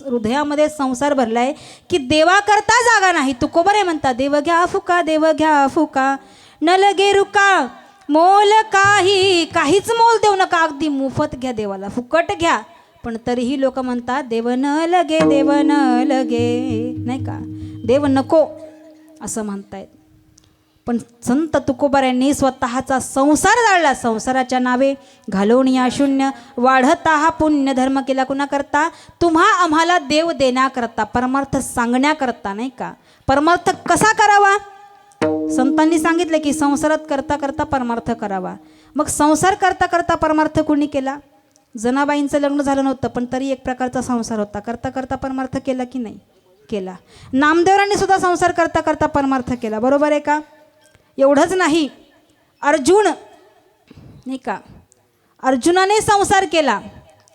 हृदयामध्ये संसार भरलाय की देवाकरता जागा नाही. तुकोबर आहे म्हणता, देव घ्या फुका, देव घ्या फुका, न लगे रुका मोल काही, काहीच मोल देऊ नका, अगदी मोफत घ्या देवाला, फुकट घ्या. पण तरीही लोक म्हणतात देव न लगे, देव न लगे नाही का, देव नको असं म्हणतायत. पण संत तुकोबारायांनी स्वतःचा संसार जाळला. संसाराच्या नावे घालवून या शून्य, वाढता हा पुण्य धर्म केला कुणाकरता? तुम्हा आम्हाला देव देण्याकरता, परमार्थ सांगण्याकरता नाही का. परमार्थ कसा करावा? संतांनी सांगितले की संसारात करता करता परमार्थ करावा. मग संसार करता करता परमार्थ कोणी केला? जनाबाईंचं लग्न झालं नव्हतं पण तरी एक प्रकारचा संसार होता. करता करता परमार्थ केला की नाही? केला. नामदेवरांनी सुद्धा संसार करता करता परमार्थ केला. बरोबर आहे का? एवढंच नाही, अर्जुन नाही का, अर्जुनाने संसार केला,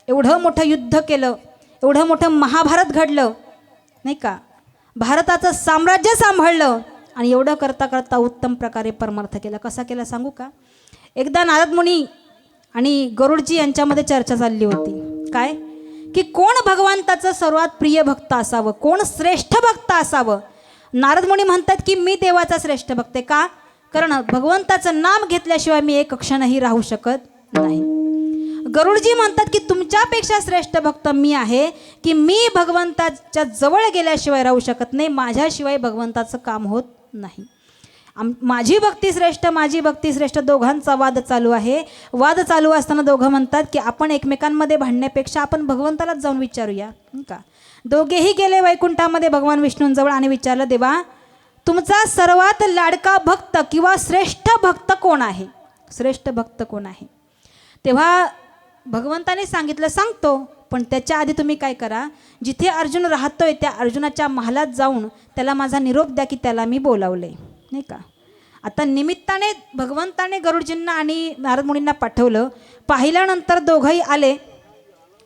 एवढं मोठं युद्ध केलं, एवढं मोठं महाभारत घडलं नाही का, भारताचं साम्राज्य सांभाळलं आणि एवढं करता करता उत्तम प्रकारे परमार्थ केला. कसा केला सांगू का? एकदा नारद मुनी आणि गरुडजी यांच्यामध्ये चर्चा चालली होती. काय की कोण भगवंताचं सर्वात प्रिय भक्त असावं, कोण श्रेष्ठ भक्त असावं. नारद मुनी म्हणतात की मी देवाचा श्रेष्ठ भक्त आहे. का? कारण भगवंताचं नाम घेतल्याशिवाय मी एक क्षणही राहू शकत नाही. गरुडजी म्हणतात की तुमच्यापेक्षा श्रेष्ठ भक्त मी आहे की मी भगवंताच्या जवळ गेल्याशिवाय राहू शकत नाही, माझ्याशिवाय भगवंताचं काम होत नाही. माझी भक्ती श्रेष्ठ, माझी भक्ती श्रेष्ठ दोघांचा वाद चालू आहे. वाद चालू असताना दोघं म्हणतात की आपण एकमेकांमध्ये भांडण्यापेक्षा आपण भगवंतालाच जाऊन विचारूया का. दोघेही गेले वैकुंठामध्ये भगवान विष्णूंजवळ आणि विचारलं, देवा तुमचा सर्वात लाडका भक्त किंवा श्रेष्ठ भक्त कोण आहे, श्रेष्ठ भक्त कोण आहे. तेव्हा भगवंताने सांगितलं, सांगतो, पण त्याच्या आधी तुम्ही काय करा, जिथे अर्जुन राहतोय त्या अर्जुनाच्या महालात जाऊन त्याला माझा निरोप द्या की त्याला मी बोलावले, नाही का. आता निमित्ताने भगवंताने गरुडजींना आणि नारद मुनींना पाठवलं. पाहिल्यानंतर दोघंही आले.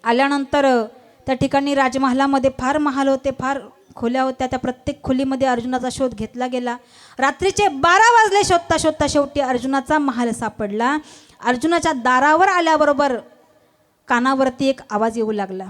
आल्यानंतर त्या ठिकाणी राजमहालामध्ये फार महाल होते, फार खोल्या होत्या. त्या प्रत्येक खोलीमध्ये अर्जुनाचा शोध घेतला गेला. रात्रीचे 12 वाजले शोधता शोधता शेवटी अर्जुनाचा महाल सापडला. अर्जुनाच्या दारावर आल्याबरोबर कानावरती एक आवाज येऊ लागला,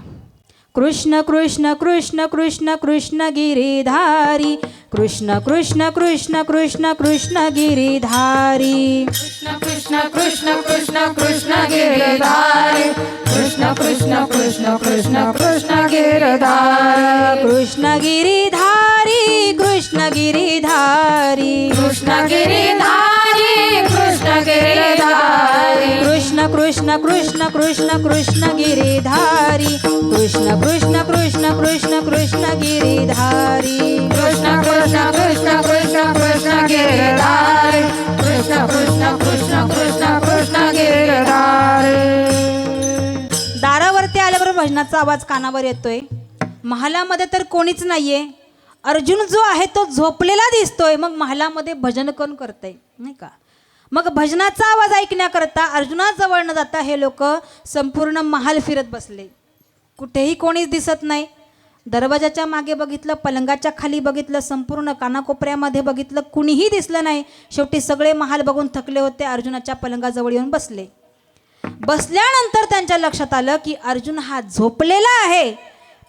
कृष्ण कृष्ण कृष्ण कृष्ण कृष्ण गिरीधारी, कृष्ण कृष्ण कृष्ण कृष्ण कृष्ण गिरीधारी, कृष्ण कृष्ण कृष्ण कृष्ण कृष्ण गिरधारी, कृष्ण कृष्ण कृष्ण कृष्ण कृष्ण गिरधारी, कृष्ण गिरीधारी, कृष्ण गिरीधारी, कृष्ण गिरधारी, कृष्ण गिरधारी, कृष्ण कृष्ण कृष्ण कृष्ण कृष्ण गिरीधारी, कृष्ण कृष्ण कृष्ण कृष्ण कृष्ण गिरीधारी, कृष्ण कृष्ण कृष्ण कृष्ण कृष्ण गिरधारी, कृष्ण कृष्ण कृष्ण कृष्ण कृष्ण गिरधारी. दारावरती आल्याबरोबर भजनाचा आवाज कानावर येतोय. महालामध्ये तर कोणीच नाहीये. अर्जुन जो आहे तो झोपलेला दिसतोय. मग महालामध्ये भजन कोण करतंय, नाही का. मग भजनाचा आवाज ऐकण्याकरता अर्जुनाजवळ न जाता हे लोक संपूर्ण महाल फिरत बसले. कुठेही कोणीच दिसत नाही. दरवाजाच्या मागे बघितलं, पलंगाच्या खाली बघितलं, संपूर्ण कानाकोपऱ्यामध्ये बघितलं, कुणीही दिसलं नाही. शेवटी सगळे महाल बघून थकले होते. अर्जुनाच्या पलंगाजवळ येऊन बसले. बसल्यानंतर त्यांच्या लक्षात आलं की अर्जुन हा झोपलेला आहे,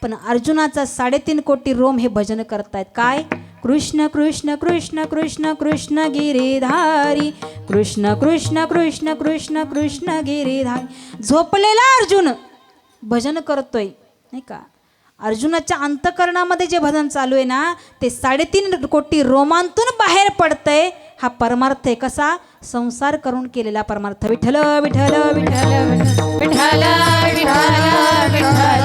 पण अर्जुनाचा 3.5 कोटी रोम हे भजन करतायत. काय, कृष्ण कृष्ण कृष्ण कृष्ण कृष्ण गिरीधारी, कृष्ण कृष्ण कृष्ण कृष्ण कृष्ण गिरीधारी. झोपलेला अर्जुन भजन करतोय, नाही का. अर्जुनाच्या अंतकरणामध्ये जे भजन चालू आहे ना, ते 3.5 कोटी रोमांतून बाहेर पडतंय. हा परमार्थ आहे. कसा, संसार करून केलेला परमार्थ. विठ्ठल विठ्ठल विठ्ठल विठ्ठल विठ्ठल विठ्ठल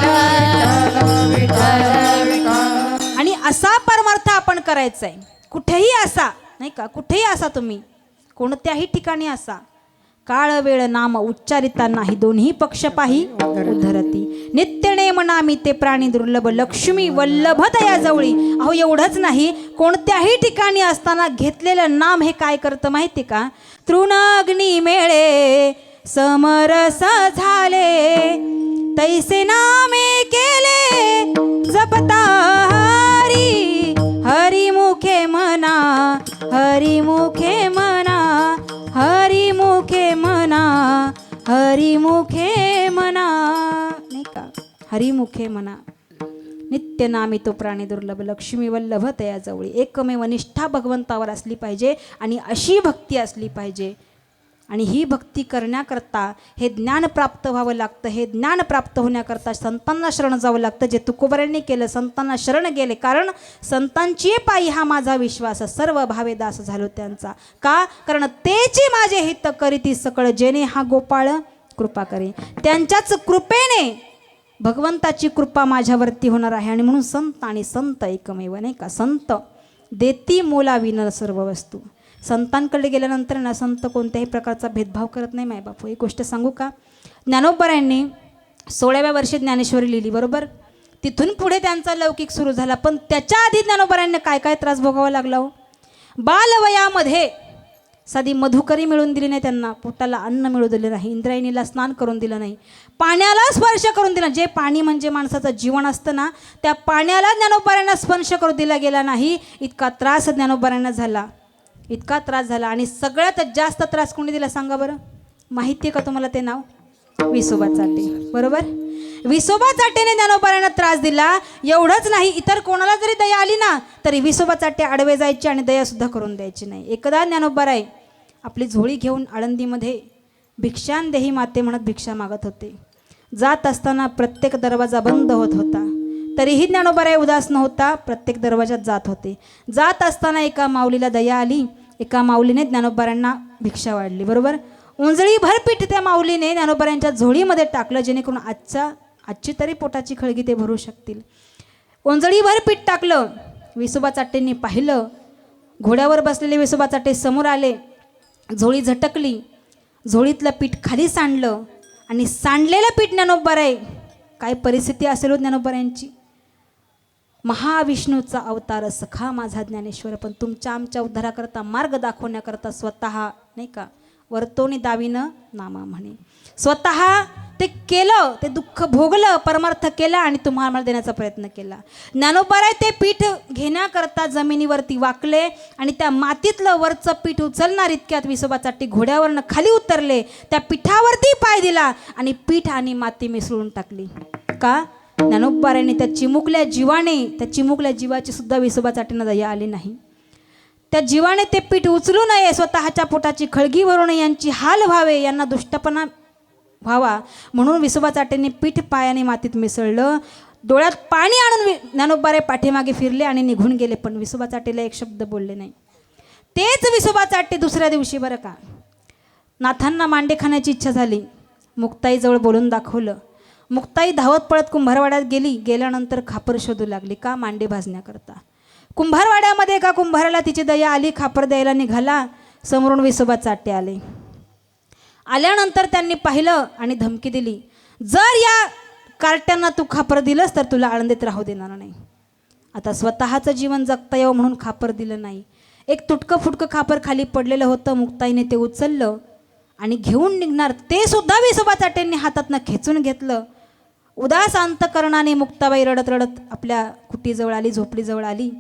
विठ्ठल विठ्ठल. आणि असा परमार्थ आपण करायचा आहे. कुठेही असा, नाही का, कुठेही असा, तुम्ही कोणत्याही ठिकाणी असा. काळ वेळ नाम उच्चारिता नाही, दोन्ही पक्ष पाही उद्धरती. नित्यने मनामी ते प्राणी दुर्लभ, लक्ष्मी वल्लभ तया जवळी. अहो एवढंच नाही, कोणत्याही ठिकाणी असताना घेतलेलं नाम हे काय करतं माहिती का. तृणाग्नी मेळे समरस झाले, तैसे नामे केले जपता हरी. हरिमुखे म्हणा, हरिमुखे म्हणा, हरिमुखे म्हणा, हरिमुखे म्हणा, नाही का. हरिमुखे म्हणा. नित्य नामी तो प्राणी दुर्लभ, लक्ष्मी वल्लभ तया जवळी. एकमेव निष्ठा भगवंतावर असली पाहिजे आणि अशी भक्ती असली पाहिजे. आणि ही भक्ती करण्याकरता हे ज्ञान प्राप्त व्हावं लागतं. हे ज्ञान प्राप्त होण्याकरता संतांना शरण जावं लागतं. जे तुकोबऱ्यांनी केलं, संतांना शरण गेले. कारण संतांची पायी हा माझा विश्वास, सर्व भावे दास झालो त्यांचा. का, कारण तेची माझे हित करीती सकळ, जेणे हा गोपाळ कृपा करे. त्यांच्याच कृपेने भगवंताची कृपा माझ्यावरती होणार आहे. आणि म्हणून संत आणि संत एकमेव, नाही का. संत देती मोलावी न सर्व वस्तू. संतांकडे गेल्यानंतर ना संत कोणत्याही प्रकारचा भेदभाव करत नाही. मायबापू, एक गोष्ट सांगू का. ज्ञानोबरायांनी 16व्या वर्षी ज्ञानेश्वरी लिहिली, बरोबर. तिथून पुढे त्यांचा लौकिक सुरू झाला. पण त्याच्या आधी ज्ञानोबरायांना काय काय त्रास भोगावा लागला हो. बालवयामध्ये साधी मधुकरी मिळून दिली नाही त्यांना, पोटाला अन्न मिळू दिलं नाही, इंद्रायणीला स्नान करून दिलं नाही, पाण्याला स्पर्श करून दिला. जे पाणी म्हणजे माणसाचं जीवन असतं ना, त्या पाण्याला ज्ञानोबरायांना स्पर्श करू दिला गेला नाही. इतका त्रास ज्ञानोबरायांना झाला, इतका त्रास झाला. आणि सगळ्यात जास्त त्रास कोणी दिला सांगा बरं. माहिती आहे का तुम्हाला ते नाव? विसोबा चाटे, बरोबर. विसोबा चाटेने ज्ञानोबरायांना त्रास दिला. एवढंच नाही, इतर कोणाला जरी दया आली ना तरी विसोबा चाटे आडवे जायचे आणि दयासुद्धा करून द्यायची नाही. एकदा ज्ञानोबराय आपली झोळी घेऊन आळंदीमध्ये भिक्षान देही माते म्हणत भिक्षा मागत होते. जात असताना प्रत्येक दरवाजा बंद होत होता, तरीही ज्ञानोबराय उदास नव्हता. प्रत्येक दरवाजात जात होते. जात असताना एका माऊलीला दया आली. एका माऊलीने ज्ञानोबारांना भिक्षा वाढली, बरोबर. उंजळीभर पीठ त्या माऊलीने ज्ञानोबारांच्या झोळीमध्ये टाकलं, जेणेकरून आजची तरी पोटाची खळगी ते भरू शकतील. उंजळीभर पीठ टाकलं. विसोबा चाटेंनी पाहिलं. घोड्यावर बसलेले विसोबा चाटे समोर आले. झोळी झटकली. झोळीतलं पीठ खाली सांडलं आणि सांडलेलं पीठ ज्ञानोबाराय. काय परिस्थिती असेल हो ज्ञानोबारांची. महाविष्णूचा अवतार सखा माझा ज्ञानेश्वर, पण तुमच्या आमच्या उद्धाराकरता मार्ग दाखवण्याकरता स्वतः नाही का वर्तोनी दावीनं नामा म्हणे. स्वतः ते केलं, ते दुःख भोगलं, परमार्थ केला आणि तुम्हाला देण्याचा प्रयत्न केला. ज्ञानोबाराय ते पीठ घेण्याकरता जमिनीवरती वाकले आणि त्या मातीतलं वरचं पीठ उचलणार इतक्यात विसोबा चाटे घोड्यावरनं खाली उतरले. त्या पिठावरती पाय दिला आणि पीठ आणि माती मिसळून टाकली. का? ज्ञानोबारायांनी त्या चिमुकल्या जीवाने, त्या चिमुकल्या जीवाची सुद्धा विसोबा चाटेंना दया आली नाही. त्या जीवाने ते पीठ उचलू नये, स्वतःच्या पोटाची खळगी भरू नये, यांची हाल व्हावे, यांना दुष्टपणा व्हावा म्हणून विसोबा चाटेंनी पीठ पायाने मातीत मिसळलं. डोळ्यात पाणी आणून ज्ञानोबाराय पाठीमागे फिरले आणि निघून गेले, पण विसोबा चाटेला एक शब्द बोलले नाही. तेच विसोबा चाटे दुसऱ्या दिवशी बरं का नाथांना मांडे खाण्याची इच्छा झाली. मुक्ताईजवळ बोलून दाखवलं. मुक्ताई धावत पळत कुंभारवाड्यात गेली. गेल्यानंतर खापर शोधू लागली. का? मांडे भाजण्याकरता. कुंभारवाड्यामध्ये एका कुंभाराला तिची दया आली. खापर द्यायला निघाला. समोरून विसोबा चाटे आले. आल्यानंतर त्यांनी पाहिलं आणि धमकी दिली, जर या कार्ट्यांना तू खापर दिलंस तर तुला आळंदीत राहू देणार नाही. आता स्वतःचं जीवन जगता यावं म्हणून खापर दिलं नाही. एक तुटकं फुटकं खापर खाली पडलेलं होतं. मुक्ताईने ते उचललं आणि घेऊन निघणार, ते सुद्धा विसोबा चाटेंनी हातातनं खेचून घेतलं. उदास अंतकरणाने मुक्ताबाई रडत रडत आपल्या कुटीजवळ आली, झोपडीजवळ आली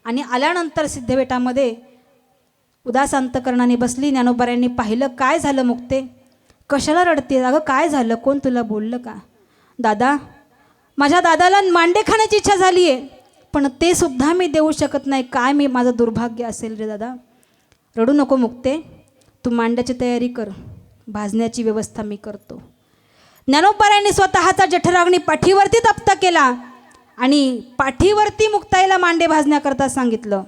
आणि आल्यानंतर सिद्धवेटामध्ये उदास अंतकरणाने बसली. ज्ञानोबारायांनी पाहिलं. काय झालं मुक्ते? कशाला रडते? अगं काय झालं? कोण तुला बोललं का? दादा, माझ्या दादाला मांडे खाण्याची इच्छा झाली आहे, पण ते सुद्धा मी देऊ शकत नाही. काय मी माझं दुर्भाग्य असेल रे दादा. रडू नको मुक्ते, तू मांड्याची तयारी कर, भाजण्याची व्यवस्था मी करतो. ज्ञानोबारायांनी स्वतःचा जठराग्नी पाठीवरती तप्त केला आणि पाठीवरती मुक्ताईला मांडे भाजण्याकरता सांगितलं.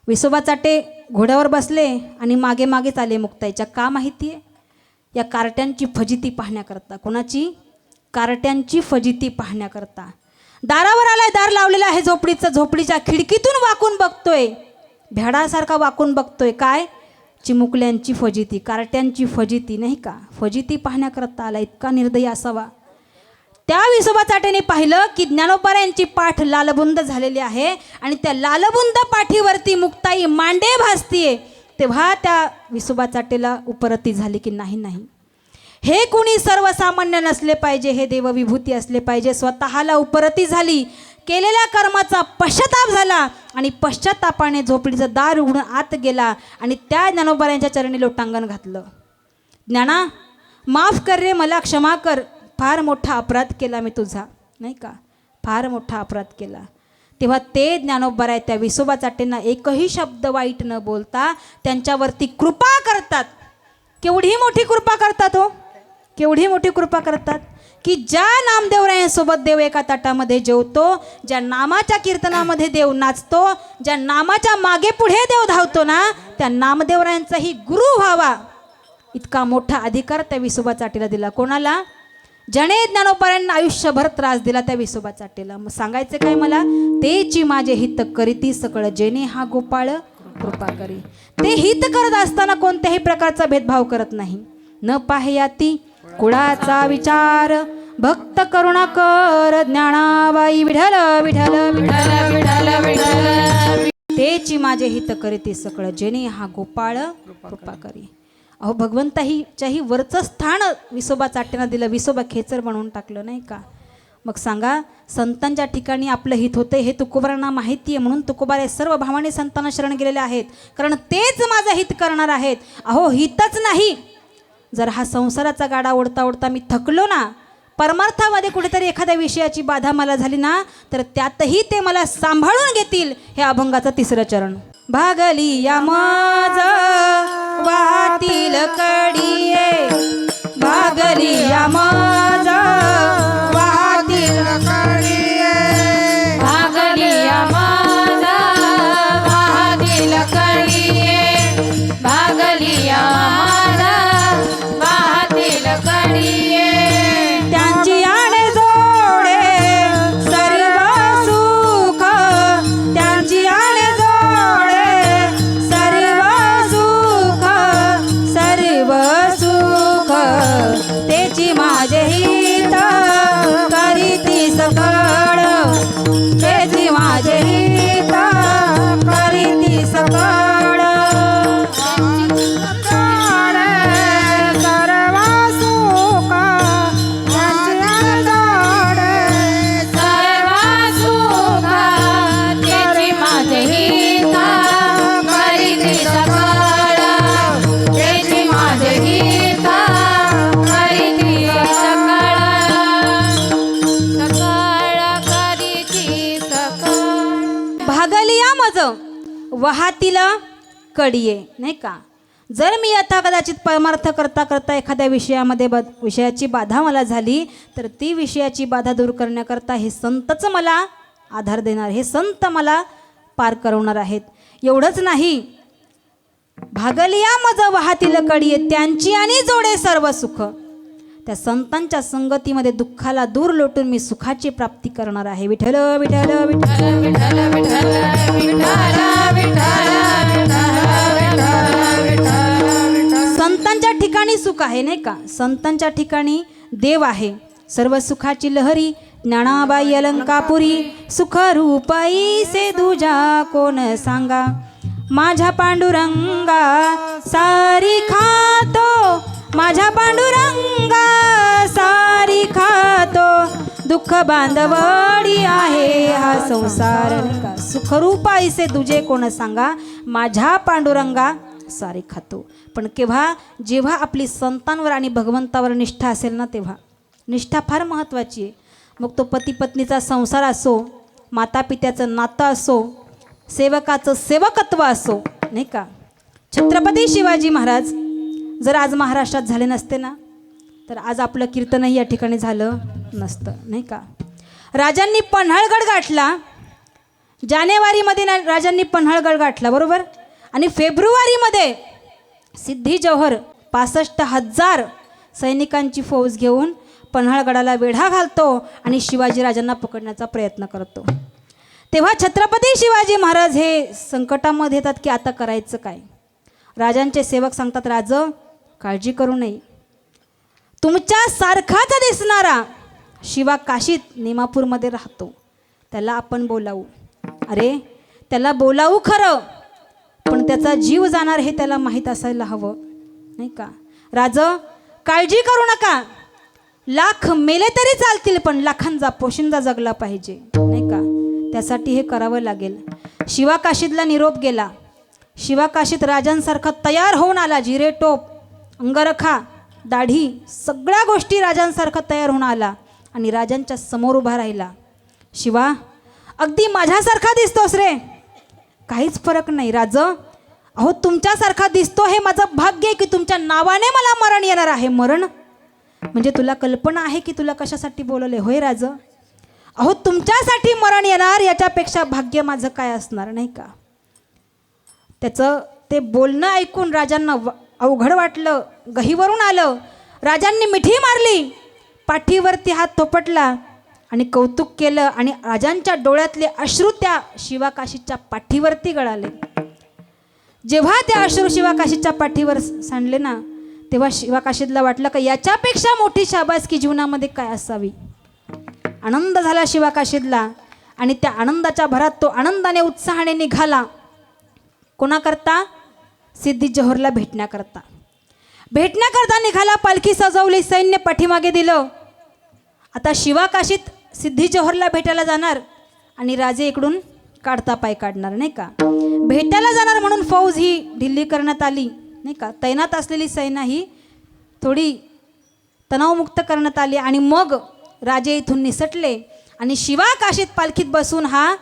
विसोबा चाटे घोड्यावर बसले आणि मागे मागेच आले मुक्ताईच्या. का माहिती आहे? या कार्ट्यांची फजिती पाहण्याकरता. कोणाची? कार्ट्यांची फजिती पाहण्याकरता. दारावर आलाय, दार लावलेलं आहे झोपडीचं. झोपडीच्या खिडकीतून वाकून बघतोय, भेडासारखा वाकून बघतोय. काय? चिमुकल्यांची फजिती, कार्ट्यांची फजिती नाही का, फजिती पाहण्याकरता आला. इतका निर्दयी असावा. त्या विसोबा चाटेने पाहिलं की ज्ञानोबारायांची पाठ लालबुंद झालेली आहे आणि त्या लालबुंद पाठीवरती मुक्ताई मांडे भासतीये. तेव्हा त्या विसोबा चाटेला उपरती झाली की नाही नाही, हे कुणी सर्वसामान्य नसले पाहिजे, हे देवविभूती असले पाहिजे. स्वतःला उपरती झाली. केलेल्या कर्माचा पश्चाताप झाला आणि पश्चातापाने झोपडीचं दार उघडून आत गेला आणि त्या ज्ञानोबारायांच्या चरणी लोटांगण घातलं. ज्ञाना, माफ कर रे, मला क्षमा कर, फार मोठा अपराध केला मी तुझा नाही का, फार मोठा अपराध केला. तेव्हा ते ज्ञानोबाराय त्या विसोबा चाटेंना एकही शब्द वाईट न बोलता त्यांच्यावरती कृपा करतात. केवढी मोठी कृपा करतात हो, केवढी मोठी कृपा करतात की ज्या नामदेवरायांसोबत देव एका ताटामध्ये जेवतो, ज्या नामाच्या कीर्तनामध्ये देव नाचतो, ज्या नामाच्या मागे पुढे देव धावतो ना, त्या नामदेवरायांचाही गुरु व्हावा इतका मोठा अधिकार त्या विसोबा चाटेला दिला. कोणाला? ज्याने ज्ञानोबारायांना आयुष्यभर त्रास दिला त्या विसोबा चाटेला. मग सांगायचं काय मला? तेची माझे हित करीती सकळ, जेणे हा गोपाळ कृपा करी. ते हित करत असताना कोणत्याही प्रकारचा भेदभाव करत नाही. न पाहयाती कुळाचा विचार, भक्त करुणा कर, ज्ञानाबाई विठ्ठल विठ्ठल विठ्ठल विठ्ठल विठ्ठल. तेची माझे हित करीती सकळ, जेणे हा गोपाळ कृपा करी. अहो भगवंताच्याही वरचं स्थान विसोबा चाटेंना दिलं. विसोबा खेचर बनवून टाकलं नाही का. मग सांगा, संतांच्या ठिकाणी आपलं हित होतं हे तुकोबारांना माहिती आहे, म्हणून तुकोबारे सर्व भावाने संतांना शरण गेलेले आहेत, कारण तेच माझं हित करणार आहेत. अहो हितच नाही, जर हा संसाराचा गाडा ओढता ओढता मी थकलो ना, परमार्थामध्ये कुठेतरी एखाद्या विषयाची बाधा मला झाली ना, तर त्यातही ते मला सांभाळून घेतील. हे अभंगाचं 3रं चरण. भागली या माझ वाहतील कडिये, भागली या माझ वाहतील कडिये, भागली या माझ वाहतील कडिये, वहातील कडिये, नाही का. जर मी आता कदाचित परमार्थ करता करता एखाद्या विषयामध्ये विषयाची बाधा मला झाली तर ती विषयाची बाधा दूर करण्याकरता हे संतच मला आधार देणार, हे संत मला पार करवणार आहेत. एवढंच नाही, भागलिया मज वाहातील कडिये त्यांची आणि जोडे सर्व सुख. त्या संतांच्या संगतीमध्ये दुःखाला दूर लोटून मी सुखाची प्राप्ती करणार आहे. विठ्ठल विठ्ठल विठ्ठल विठ्ठल विठ्ठल संतांच्या ठिकाणी सुख आहे, नाही का. संतांच्या ठिकाणी देव आहे. सर्व सुखाची लहरी ज्ञानाबाई अलंकापुरी सुख रूपाई से दुजा कोण सांगा. माझ्या पांडुरंगा सारी खातो, माझ्या पांडुरंगा सारी खातो, दुःख बांधवडी आहे हा संसार. सुखरूपाई से दुजे कोण सांगा, माझ्या पांडुरंगा सारी खातो. पण केव्हा, जेव्हा आपली संतांवर आणि भगवंतावर निष्ठा असेल ना, तेव्हा. निष्ठा फार महत्त्वाची आहे. मग तो पती पत्नीचा संसार असो, माता पित्याचं नातं असो, सेवकाचं सेवकत्व असो, नाही का. छत्रपती शिवाजी महाराज जर आज महाराष्ट्रात झाले नसते ना, तर आज आपलं कीर्तनही या ठिकाणी झालं नसतं, नाही का. राजांनी पन्हाळगड गाठला, जानेवारीमध्ये राजांनी पन्हाळगड गाठला, बरोबर. आणि फेब्रुवारीमध्ये सिद्धी जोहर 65,000 सैनिकांची फौज घेऊन पन्हाळगडाला वेढा घालतो आणि शिवाजीराजांना पकडण्याचा प्रयत्न करतो. तेव्हा छत्रपती शिवाजी महाराज हे संकटामध्ये येतात की आता करायचं काय. राजांचे सेवक सांगतात, राज काळजी करू नये, तुमच्या सारखाच दिसणारा शिवा काशीत निमापूरमध्ये राहतो, त्याला आपण बोलावू. अरे त्याला बोलावू खरं, पण त्याचा जीव जाणार हे त्याला माहीत असायला हवं, नाही का. राज काळजी करू नका, लाख मेले तरी चालतील पण लाखांचा पोशिंदा जगला पाहिजे, नाही का. त्यासाठी हे करावं लागेल. शिवा काशीतला निरोप गेला. शिवा काशीत राजांसारखा तयार होऊन आला, जिरे टोप, अंगरखा, दाढी, सगळ्या गोष्टी राजांसारखा तयार होऊन आला आणि राजांच्या समोर उभा राहिला. शिवा अगदी माझ्यासारखा दिसतोस रे. काहीच फरक नाही राज. अहो तुमच्यासारखा दिसतो हे माझं भाग्य आहे की तुमच्या नावाने मला मरण येणार आहे. मरण म्हणजे तुला कल्पना आहे की तुला कशासाठी बोलवले. होय राज. अहो तुमच्यासाठी मरण येणार याच्यापेक्षा भाग्य माझं काय असणार, नाही का. त्याचं ते बोलणं ऐकून राजांना अवघड वाटलं, गहीवरून आलं. राजांनी मिठी मारली, पाठीवरती हात थोपटला आणि कौतुक केलं आणि राजांच्या डोळ्यातले अश्रू त्या शिवाकाशीच्या पाठीवरती गळाले. जेव्हा ते अश्रू शिवाकाशीच्या पाठीवर सांडले ना, तेव्हा शिवाकाशीतला वाटलं का याच्यापेक्षा मोठी शाबासकी जीवनामध्ये काय असावी. आनंद झाला शिवाकाशीतला आणि त्या आनंदाच्या भरात तो आनंदाने उत्साहाने निघाला. कोणाकरता? सिद्धी जोहरला भेटण्याकरता. भेटण्याकरता निघाला. पालखी सजवली, सैन्य पाठीमागे दिलं. आता शिवाकाशीत सिद्धी जोहरला भेटायला जाणार आणि राजे इकडून काढता पाय काढणार, नाही का. भेटायला जाणार म्हणून फौज ही ढिल्ली करण्यात आली, नाही का. तैनात असलेली सेना ही थोडी तणावमुक्त करण्यात आली आणि मग राजे इथून निसटले आणि शिवाकाशीत पालखीत बसून हा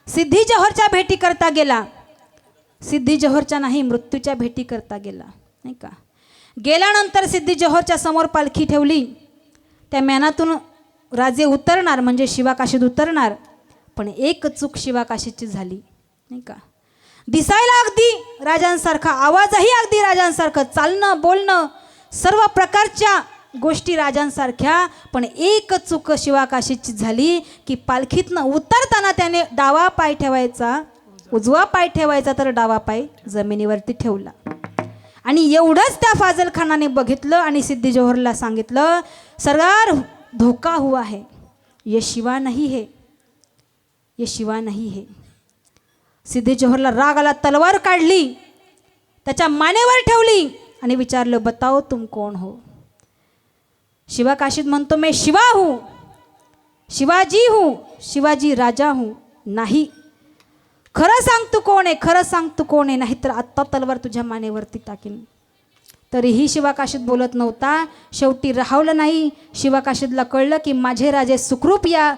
सिद्धी जोहरच्या भेटी करता गेला. सिद्धी जोहरच्या नाही, मृत्यूच्या भेटी करता गेला, नाही का. गेल्यानंतर सिद्धी जोहरच्या समोर पालखी ठेवली. त्या म्यानातून राजे उतरणार म्हणजे शिवाकाशीत उतरणार. पण एक चूक शिवाकाशीची झाली, नाही का. दिसायला अगदी राजांसारखा, आवाजही अगदी राजांसारखं, चालणं बोलणं सर्व प्रकारच्या गोष्टी राजांसारख्या. पण एक चूक शिवाकाशीची झाली की पालखीतनं उतरताना त्याने डावा पाय ठेवायचा, उजवा पाय ठेवायचा, तर डावा पाय जमिनीवरती ठेवला. आणि एवढंच त्या फाजल खानाने बघितलं आणि सिद्धी जोहरला सांगितलं, सरदार धोका हुआ है, ये शिवा नहीं है, ये शिवा नहीं है. सिद्धी जोहरला राग आला, तलवार काढली, त्याच्या मानेवर ठेवली आणि विचारलं, बताओ तुम कौन हो. शिवा काशीत म्हणतो, मैं शिवा हूँ, शिवाजी हूँ, शिवाजी राजा हूँ. नाही, खरं सांग तू कोण आहे, खरं सांग तू कोण आहे, नाहीतर आत्ता तलवार तुझ्या मानेवरती टाकेन. तरीही शिवाकाशीत बोलत नव्हता. शेवटी राहवलं नाही. शिवाकाशीतला कळलं की माझे राजे सुखरूप या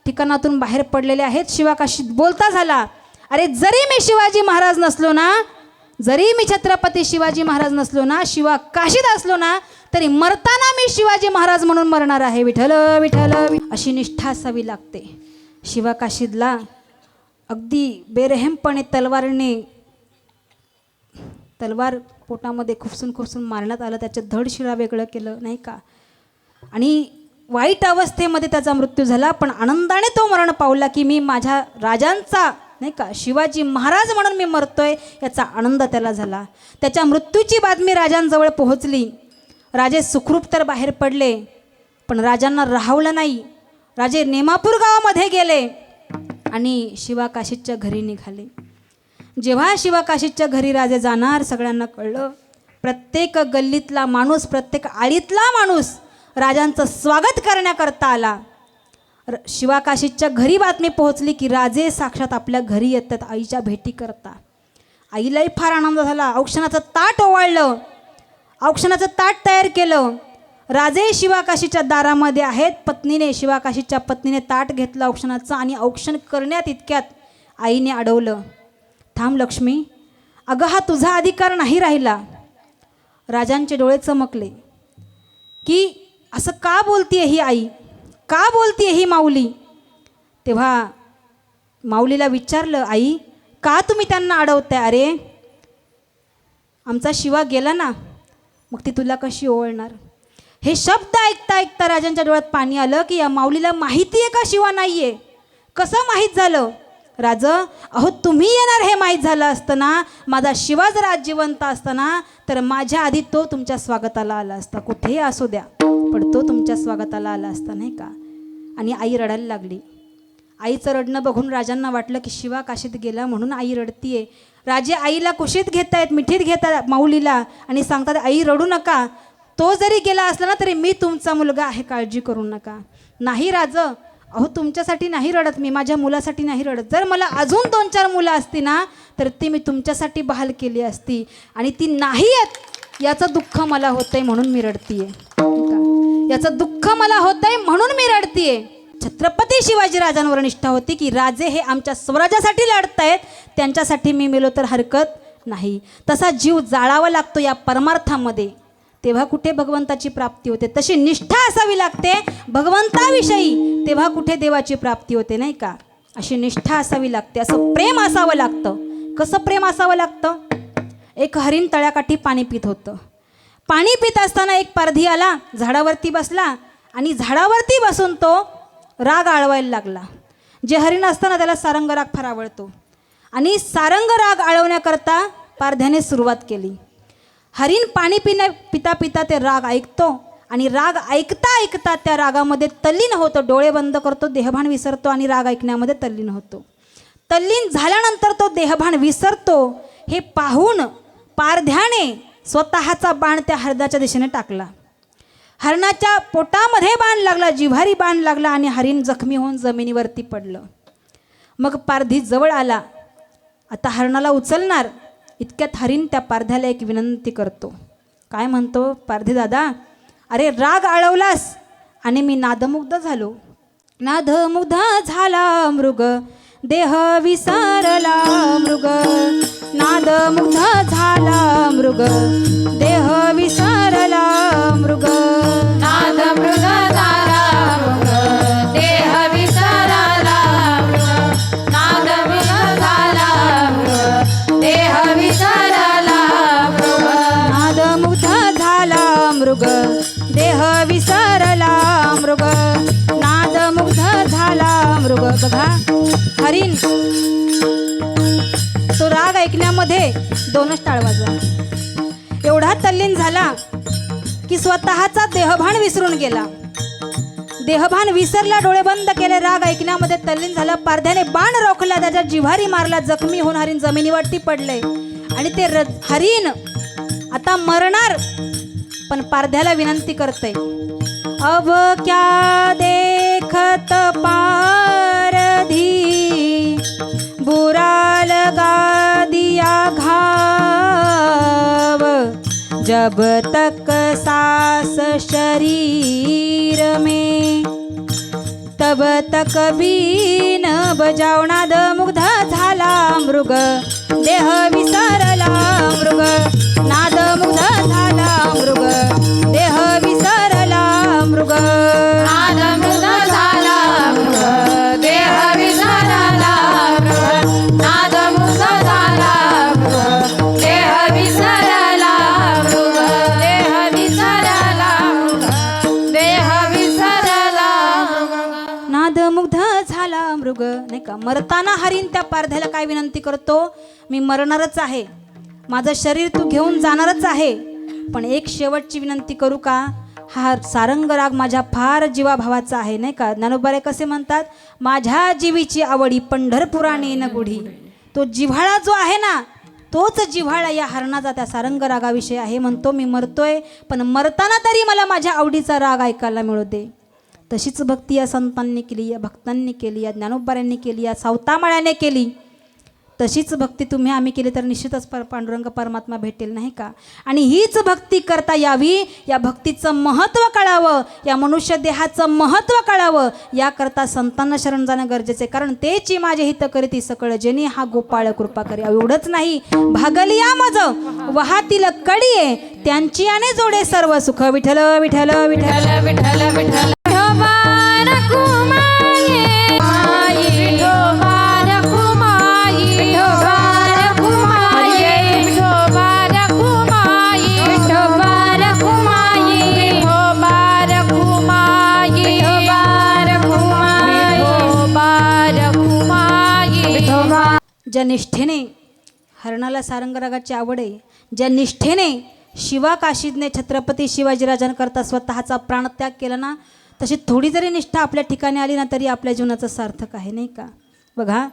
ठिकाणातून बाहेर पडलेले आहेत. शिवाकाशीत बोलता झाला अरे जरी मी शिवाजी महाराज नसलो ना, जरी मी छत्रपती शिवाजी महाराज नसलो ना, शिवा काशीत असलो ना, तरी मरताना मी शिवाजी महाराज म्हणून मरणार आहे. विठ्ठल विठ्ठल. अशी निष्ठा असावी लागते. शिवा काशीदला अगदी बेरहमपणे तलवार पोटामध्ये खुपसून खुपसून मारण्यात आलं. त्याचं धड शिरा वेगळं केलं नाही का, आणि वाईट अवस्थेमध्ये त्याचा मृत्यू झाला. पण आनंदाने तो मरण पावला की मी माझ्या राजांचा नाही का, शिवाजी महाराज म्हणून मी मरतोय, याचा आनंद त्याला झाला. त्याच्या मृत्यूची बातमी राजांजवळ पोहोचली. राजे सुखरूप तर बाहेर पडले, पण राजांना राहवलं नाही. राजे नेमापूर गावामध्ये गेले आणि शिवा काशीदच्या घरी निघाले. जेव्हा शिवा काशीदच्या घरी राजे जाणार, सगळ्यांना कळलं. प्रत्येक गल्लीतला माणूस, प्रत्येक आळीतला माणूस राजांचं स्वागत करण्याकरता आला. शिवा काशीदच्या घरी बातमी पोहोचली की राजे साक्षात आपल्या घरी येतात आईच्या भेटी करता. आईलाही फार आनंद झाला. औक्षणाचं ताट ओवाळलं, औक्षणाचं ताट तयार केलं. राजे शिवा काशीच्या दारामध्ये आहेत. पत्नीने, शिवा काशीच्या पत्नीने ताट घेतलं औक्षणाचं, आणि औक्षण करण्यात इतक्यात आईने अडवलं. थांब लक्ष्मी, अगं हा तुझा अधिकार नाही राहिला. राजांचे डोळे चमकले की असं का बोलतीये ही आई, का बोलतीये ही माऊली. तेव्हा माऊलीला विचारलं, आई का तुम्ही त्यांना अडवताय. अरे आमचा शिवा गेला ना, मग ती तुला कशी ओळणार. हे शब्द ऐकता ऐकता राजांच्या डोळ्यात पाणी आलं की या माऊलीला माहिती आहे का शिवा नाही आहे. कसं माहीत झालं. राज, अहो तुम्ही येणार हे माहीत झालं असतं ना, माझा शिवा जर आज जिवंत असताना, तर माझ्या आधी तो तुमच्या स्वागताला आला असता. कुठेही असू द्या, पण तो तुमच्या स्वागताला आला असता नाही का. आणि आई रडायला लागली. आईचं रडणं बघून राजांना वाटलं की शिवा काशीत गेला म्हणून आई रडतीये. राजे आईला कुशीत घेत आहेत, मिठीत घेत आहेत माऊलीला, आणि सांगतात आई रडू नका, तो जरी गेला असला ना तरी मी तुमचा मुलगा आहे, काळजी करू नका. नाही राज, अहो तुमच्यासाठी नाही रडत मी, माझ्या मुलासाठी नाही रडत. जर मला अजून 2-4 मुलं असती ना, तर ती मी तुमच्यासाठी बहाल केली असती, आणि ती नाही आहेत याचं दुःख मला होतंय म्हणून मी रडतीये. याचं दुःख मला होतंय म्हणून मी रडतीये. छत्रपती शिवाजीराजांवर निष्ठा होती की राजे हे आमच्या स्वराज्यासाठी लढतायत, त्यांच्यासाठी मी मेलो तर हरकत नाही. तसा जीव जाळावा लागतो या परमार्थामध्ये, तेव्हा कुठे भगवंताची प्राप्ती होते. तशी निष्ठा असावी लागते भगवंताविषयी, तेव्हा कुठे देवाची प्राप्ती होते नाही का. अशी निष्ठा असावी लागते, असं प्रेम असावं लागतं. कसं प्रेम असावं लागतं. एक हरिण तळ्याकाठी पाणी पित होतं. पाणी पित असताना एक पारधी आला, झाडावरती बसला, आणि झाडावरती बसून तो राग आळवायला लागला. जे हरिण असताना त्याला सारंग राग फार आवडतो, आणि सारंग राग आळवण्याकरता पारध्याने सुरुवात केली. हरिण पाणी पिता पिता ते राग ऐकतो, आणि राग ऐकता ऐकता त्या रागामध्ये तल्लीन होतो. डोळे बंद करतो, देहभान विसरतो, आणि राग ऐकण्यामध्ये तल्लीन होतो. तल्लीन झाल्यानंतर तो देहभान विसरतो. हे पाहून पारध्याने स्वतःचा बाण त्या हरणाच्या दिशेने टाकला. हरणाच्या पोटामध्ये बाण लागला, जिव्हारी बाण लागला, आणि हरिण जखमी होऊन जमिनीवरती पडलं. मग पारधी जवळ आला, आता हरणाला उचलणार. इतक्यात हरिण त्या पारध्याला एक विनंती करतो. काय म्हणतो. पारधी दादा, अरे राग आळवलास आणि मी नादमुग्ध झालो. नादमुग्ध झाला मृग, देह विसरला मृग. नादमुग्ध झाला मृग, देह विसरला मृग. नादमृग झाला मृग, देह विसरला मृग. नादमृग झाला मृग, देह विसरला मृग. नादमुग्ध झाला मृग, देह विसरला मृग. नादमुग्ध झाला मृग. बघा हरिण तो राग ऐकण्यामध्ये 2च टाळ वाजवा. एवढा तल्लीन झाला की स्वतःचा देहभान विसरून गेला. देहभान विसरला, डोळे बंद केले, राग ऐकण्यामध्ये तल्लीन झाला. पारध्याने बाण रोखला, त्याच्या जिव्हारी मारला, जखमी होऊन हरिण जमिनीवरती पडले. आणि ते हरिण आता मरणार, पण पारध्याला विनंती करते. अब क्या देखत पारधी, बुरा लगा दिया घाव. जब तक सांस शरीर में, तब तक भी न बजाव नाद मुग्ध झाला मृग देह विसरला मृग नाद मुग्ध झाला मृग देह विसरला मृग नाद मृग झाला मृग देह विसरला मृग नाद मृग झाला मृग देह विसरला मृग देह विसरला मृग देह विसरला मृग नादमुग्ध झाला मृग. नाही का, मरताना हरीण त्या पारध्याला काय विनंती करतो, मी मरणारच आहे, माझं शरीर तू घेऊन जाणारच आहे, पण एक शेवटची विनंती करू का, हा सारंग राग माझ्या फार जीवाभावाचा आहे. नाही का, ज्ञानोबारे कसे म्हणतात, माझ्या जीवीची आवडी पंढरपुराने न गुढी. तो जिव्हाळा जो आहे ना, तोच जिव्हाळा या हरणाचा त्या सारंग रागाविषयी आहे. म्हणतो मी मरतोय, पण मरताना तरी मला माझ्या आवडीचा राग ऐकायला मिळू दे. तशीच भक्ती या संतांनी केली, या भक्तांनी केली, या ज्ञानोबाऱ्यांनी केली, या सावतामाळ्याने केली. तशीच भक्ती तुम्ही आम्ही केली तर निश्चितच पांडुरंग परमात्मा भेटेल. नाही का, आणि हीच भक्ती करता यावी, या भक्तीचं महत्त्व कळावं, या मनुष्य देहाचं महत्त्व कळावं, याकरता संतांना शरण जाणं गरजेचे. कारण तेची माझे हित करीती सकळ जेनी हा गोपाळ कृपा करी. एवढंच नाही, भागली या मज वाहातील कडिये त्यांची आणि जोडे सर्व सुख. विठ्ठल विठ्ठल विठ्ठल विठ्ठल विठ्ठल विठोबा रखुमाई माई विठोबा रखुमाई विठोबा रखुमाई विठोबा रखुमाई विठोबा रखुमाई विठोबा रखुमाई विठोबा रखुमाई विठोबा. ज्या निष्ठेने हरणाला सारंगरागाची आवड आहे, ज्या निष्ठेने शिवा काशीदने छत्रपती शिवाजीराजांकरता स्वतःचा प्राणत्याग केला ना, तशी थोडी जरी निष्ठा आपल्या ठिकाणी आली ना तरी आपल्या जीवनाचं सार्थक आहे. नाही का, बघा,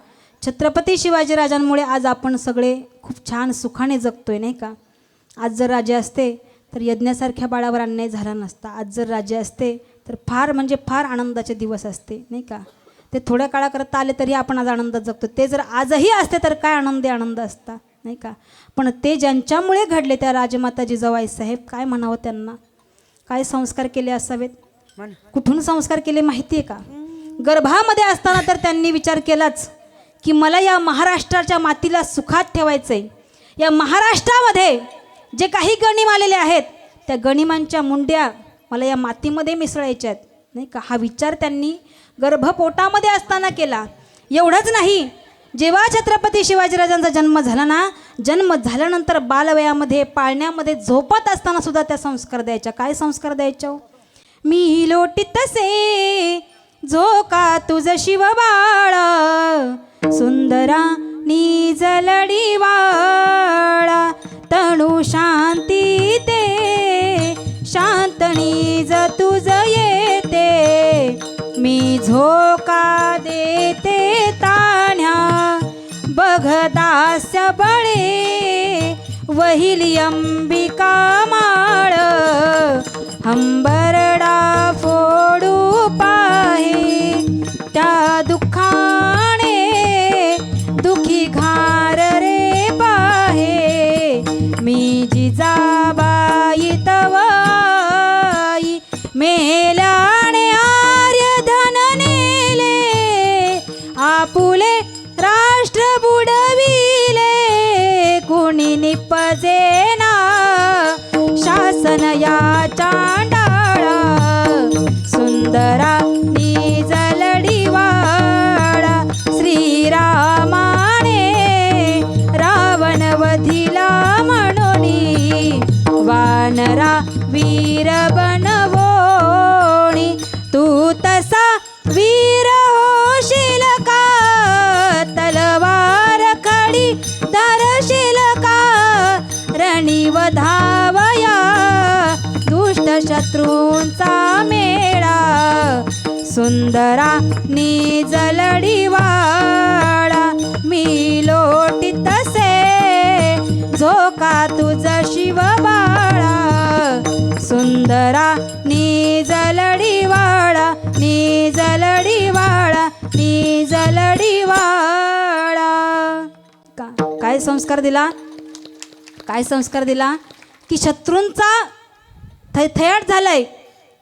छत्रपती शिवाजीराजांमुळे आज आपण सगळे खूप छान सुखाने जगतोय. नाही का, आज जर राजे असते तर यज्ञासारख्या बाळावर अन्याय झाला नसता. आज जर राजे असते तर फार म्हणजे फार आनंदाचे दिवस असते. नाही का, ते थोड्या काळाकरता आले तरी आपण आज आनंदात जगतो. ते जर आजही असते तर काय आनंद असता. नाही का, पण ते ज्यांच्यामुळे घडले त्या राजमाता जिजाबाई साहेब, काय म्हणावं त्यांना, काय संस्कार केले असावेत, कुठून संस्कार केले माहिती आहे का. गर्भामध्ये असताना तर त्यांनी विचार केलाच की मला या महाराष्ट्राच्या मातीला सुखात ठेवायचं आहे. या महाराष्ट्रामध्ये जे काही गणिम आलेले आहेत त्या गणिमांच्या मुंड्या मला या मातीमध्ये मिसळायच्या आहेत. नाही का, हा विचार त्यांनी गर्भपोटामध्ये असताना केला. एवढंच नाही, जेव्हा छत्रपती शिवाजीराजांचा जन्म झाला ना, जन्म झाल्यानंतर बालवयामध्ये पाळण्यामध्ये झोपत असताना सुद्धा त्या संस्कार द्यायच्या. काय संस्कार द्यायच्या, मी लोटीतसे झोका तुझ शिवबाळा सुंदरा निजलडी वाळा तणू शांती ते शांत निज तुझ येते मी झोका देते ताण्या बघदास्य बळे वहिली अंबिका माळ हंबरडा फोडू पाहे त्या दुःखाने दुखी घार रे पाहे मी जिजाबाई तवाई मेल्याने आर्य धन नेले आपुले राष्ट्र बुडविले कुणी निपजेना शासन या चांडाळा सुंदरा निजलडी वाडा श्रीरामाने रावण वधिला म्हणोनी वानरा वीर बनवोणी तू तसा वीर होशील का तलवार खडी धरशील का रणीव धावया दुष्ट शत्रूंचा मेळा सुंदरा निजलडी वाळा मी लोटीतसे झोका तुझ शिव बाळा सुंदरा निजलडी वाळा निजलडी वाळा निजलडी वाळा. काय संस्कार दिला, काय संस्कार दिला की शत्रूंचा थैथयाट झालाय,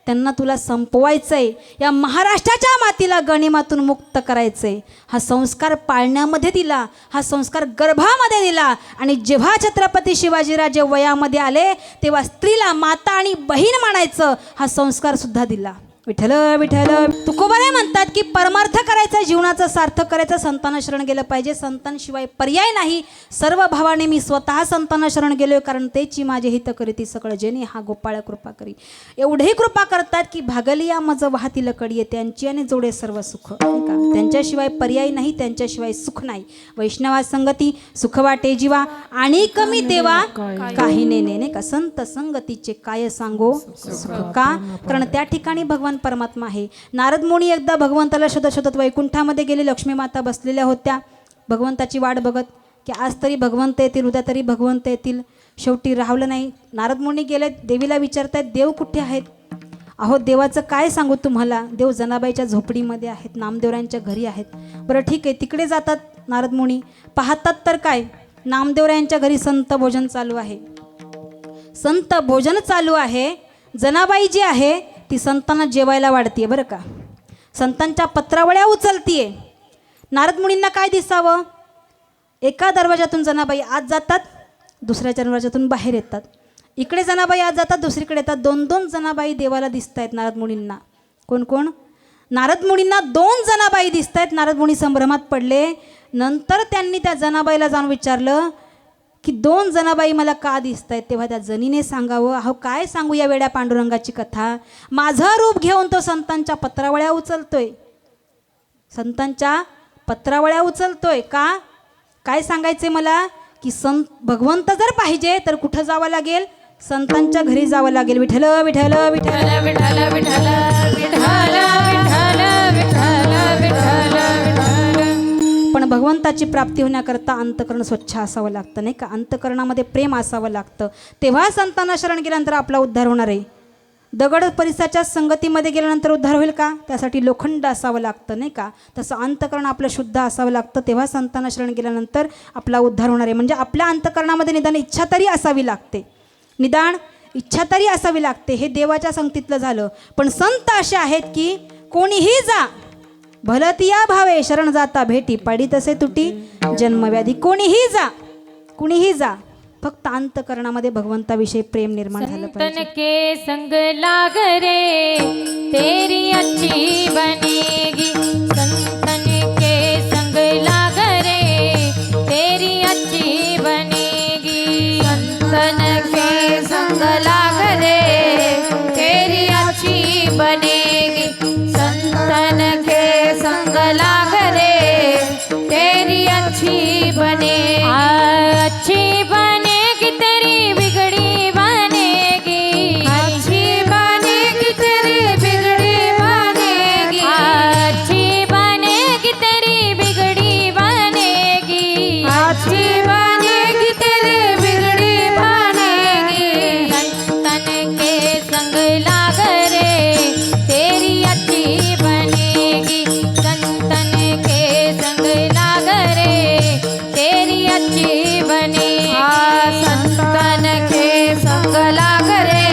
त्यांना तुला संपवायचंय, या महाराष्ट्राच्या मातीला गणिमातून मुक्त करायचंय. हा संस्कार पाळण्यामध्ये दिला, हा संस्कार गर्भामध्ये दिला. आणि जेव्हा छत्रपती शिवाजीराजे वयामध्ये आले तेव्हा स्त्रीला माता आणि बहीण मानायचं हा संस्कार सुद्धा दिला. विठ्ठल विठ्ठल. तुकोबाराय म्हणतात की परमार्थ करायचा, जीवनाचं सार्थक करायचं, संतांना शरण गेलं पाहिजे. संतांशिवाय पर्याय नाही. सर्व भावाने मी स्वतः संतांना शरण गेलोय, कारण तेची माझे हित करीती सकळ जेणे हा गोपाळ कृपा करी. एवढी कृपा करतात की भागलिया मज वाहतील कडिये, त्यांची आणि जोडे सर्व सुख. नाही का, त्यांच्याशिवाय पर्याय नाही, त्यांच्याशिवाय सुख नाही. वैष्णवा संगती सुख वाटे जीवा, आणि कमी देवा काही नेने. नाही का, संत संगतीचे काय सांगो सुख. का, कारण त्या ठिकाणी भगवान परमात्मा आहे. नारद मुनी एकदा भगवंताला शोधत शोधत वैकुंठामध्ये गेले. लक्ष्मी माता बसलेल्या होत्या भगवंताची वाट बघत की आज तरी भगवंत येतील, उद्या तरी भगवंत येतील. शेवटी राहवलं नाही. नारद मुनी गेले, देवीला विचारतायत देव कुठे आहेत. अहो देवाचं काय सांगू तुम्हाला, देव जनाबाईच्या झोपडीमध्ये आहेत, नामदेवरायांच्या घरी आहेत. बरं ठीक आहे, तिकडे जातात नारद मुनी. पाहतात तर काय, नामदेवरायांच्या घरी संत भोजन चालू आहे. संत भोजन चालू आहे. जनाबाई जी आहे ती संतांना जेवायला वाढतीये. बरं का, संतांच्या पत्रावळ्या उचलतीये. नारद मुनींना काय दिसावं, एका दरवाजातून जनाबाई आत जातात, दुसऱ्या दरवाजातून बाहेर येतात. इकडे जनाबाई आत जातात, दुसरीकडे येतात. 2-2 जनाबाई देवाला दिसत आहेत नारद मुनींना. कोण कोण, नारद मुनींना 2 जनाबाई दिसत आहेत. नारद मुनी संभ्रमात पडले. नंतर त्यांनी त्या जनाबाईला जाऊन विचारलं की 2 जनाबाई मला का दिसत आहेत. तेव्हा त्या जनीने सांगावं, अहो काय सांगू या वेड्या पांडुरंगाची कथा. माझं रूप घेऊन तो संतांच्या पत्रावळ्या उचलतोय, संतांच्या पत्रावळ्या उचलतोय. का, काय सांगायचे मला की भगवंत जर पाहिजे तर कुठं जावं लागेल, संतांच्या घरी जावं लागेल. विठ्ठल विठ्ठल विठ्ठल विठ्ठल विठ्ठल विठ्ठल विठ्ठल विठ्ठल विठ्ठल. पण भगवंताची प्राप्ती होण्याकरता अंतकरण स्वच्छ असावं लागतं. नाही का, अंतकरणामध्ये प्रेम असावं लागतं. तेव्हा संतांना शरण गेल्यानंतर आपला उद्धार होणार आहे. दगड परिसाच्या संगतीमध्ये गेल्यानंतर उद्धार होईल का, त्यासाठी लोखंड असावं लागतं. नाही का, तसं अंतकरण आपलं शुद्ध असावं लागतं. तेव्हा संतांना शरण गेल्यानंतर आपला उद्धार होणार आहे. म्हणजे आपल्या अंतकरणामध्ये निदान इच्छा तरी असावी लागते, निदान इच्छा तरी असावी लागते. हे देवाच्या संगतीतलं झालं. पण संत असे आहेत की कोणीही जा भलतिया भावे, शरण जाता भेटी, पाडी तसे तुटी जन्मव्याधी. कोणीही जा, कुणीही जा, फक्त अंतकरणामध्ये भगवंताविषयी प्रेम निर्माण झालं संतन पाहिजे. के संग लाग रे तेरी अच्छी बनेगी. संतन के संग लाग रे तेरी अच्छी बनेगी. संतन के संग लाग रे तेरी अच्छी बनेगी. संतन के संग लाग रे तेरी अच्छी बनेगी. अच्छी बनेगी तेरी बिगड़ी बनेगी. अच्छी बनेगी तेरी बिगड़ी बनेगी. अच्छी बनेगी तेरी बिगड़ी बनेगी. अच्छी बनेगी तेरी बिगड़ी बनेगी. संतन के संग लाग रे तेरी अच्छी बनेगी. संतन के संग लाग रे तेरी अच्छी बनेगी. संतन के संग लाग रे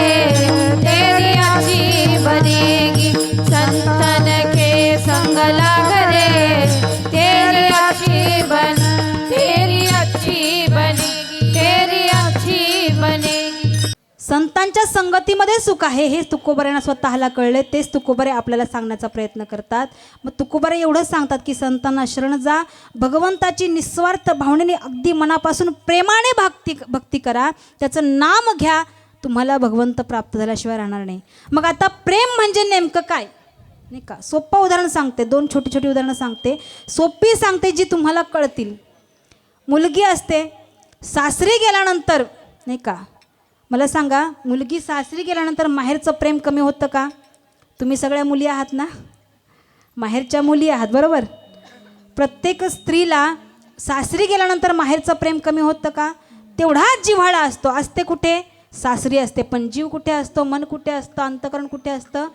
तेरी अच्छी बनेगी. संतन के संग लाग रे तेरी अच्छी तेरी अच्छी बनेगी. तेरी अच्छी बनेगी. संतांच्या संगतीमध्ये सुख आहे हे तुकोबाऱ्यांना स्वतःला कळले. तेच तुकोबारे आपल्याला सांगण्याचा प्रयत्न करतात. मग तुकोबारे एवढंच सांगतात की संतांना शरण जा, भगवंताची निस्वार्थ भावनेने अगदी मनापासून प्रेमाने भक्ती करा, त्याचं नाम घ्या, तुम्हाला भगवंत प्राप्त झाल्याशिवाय राहणार नाही. मग आता प्रेम म्हणजे नेमकं काय, नाही का, सोपं उदाहरण सांगते. 2 छोटी छोटी उदाहरणं सांगते, सोपी सांगते, जी तुम्हाला कळतील. मुलगी असते, सासरी गेल्यानंतर, नाही का, मला सांगा, मुलगी सासरी गेल्यानंतर माहेरचं प्रेम कमी होतं का. तुम्ही सगळ्या मुली आहात ना, माहेरच्या मुली आहात, बरोबर. प्रत्येक स्त्रीला सासरी गेल्यानंतर माहेरचं प्रेम कमी होतं का. तेवढाच जिव्हाळा असतो. असते कुठे, सासरी असते. पण जीव कुठे असतो, मन कुठे असतं, अंतकरण कुठे असतं,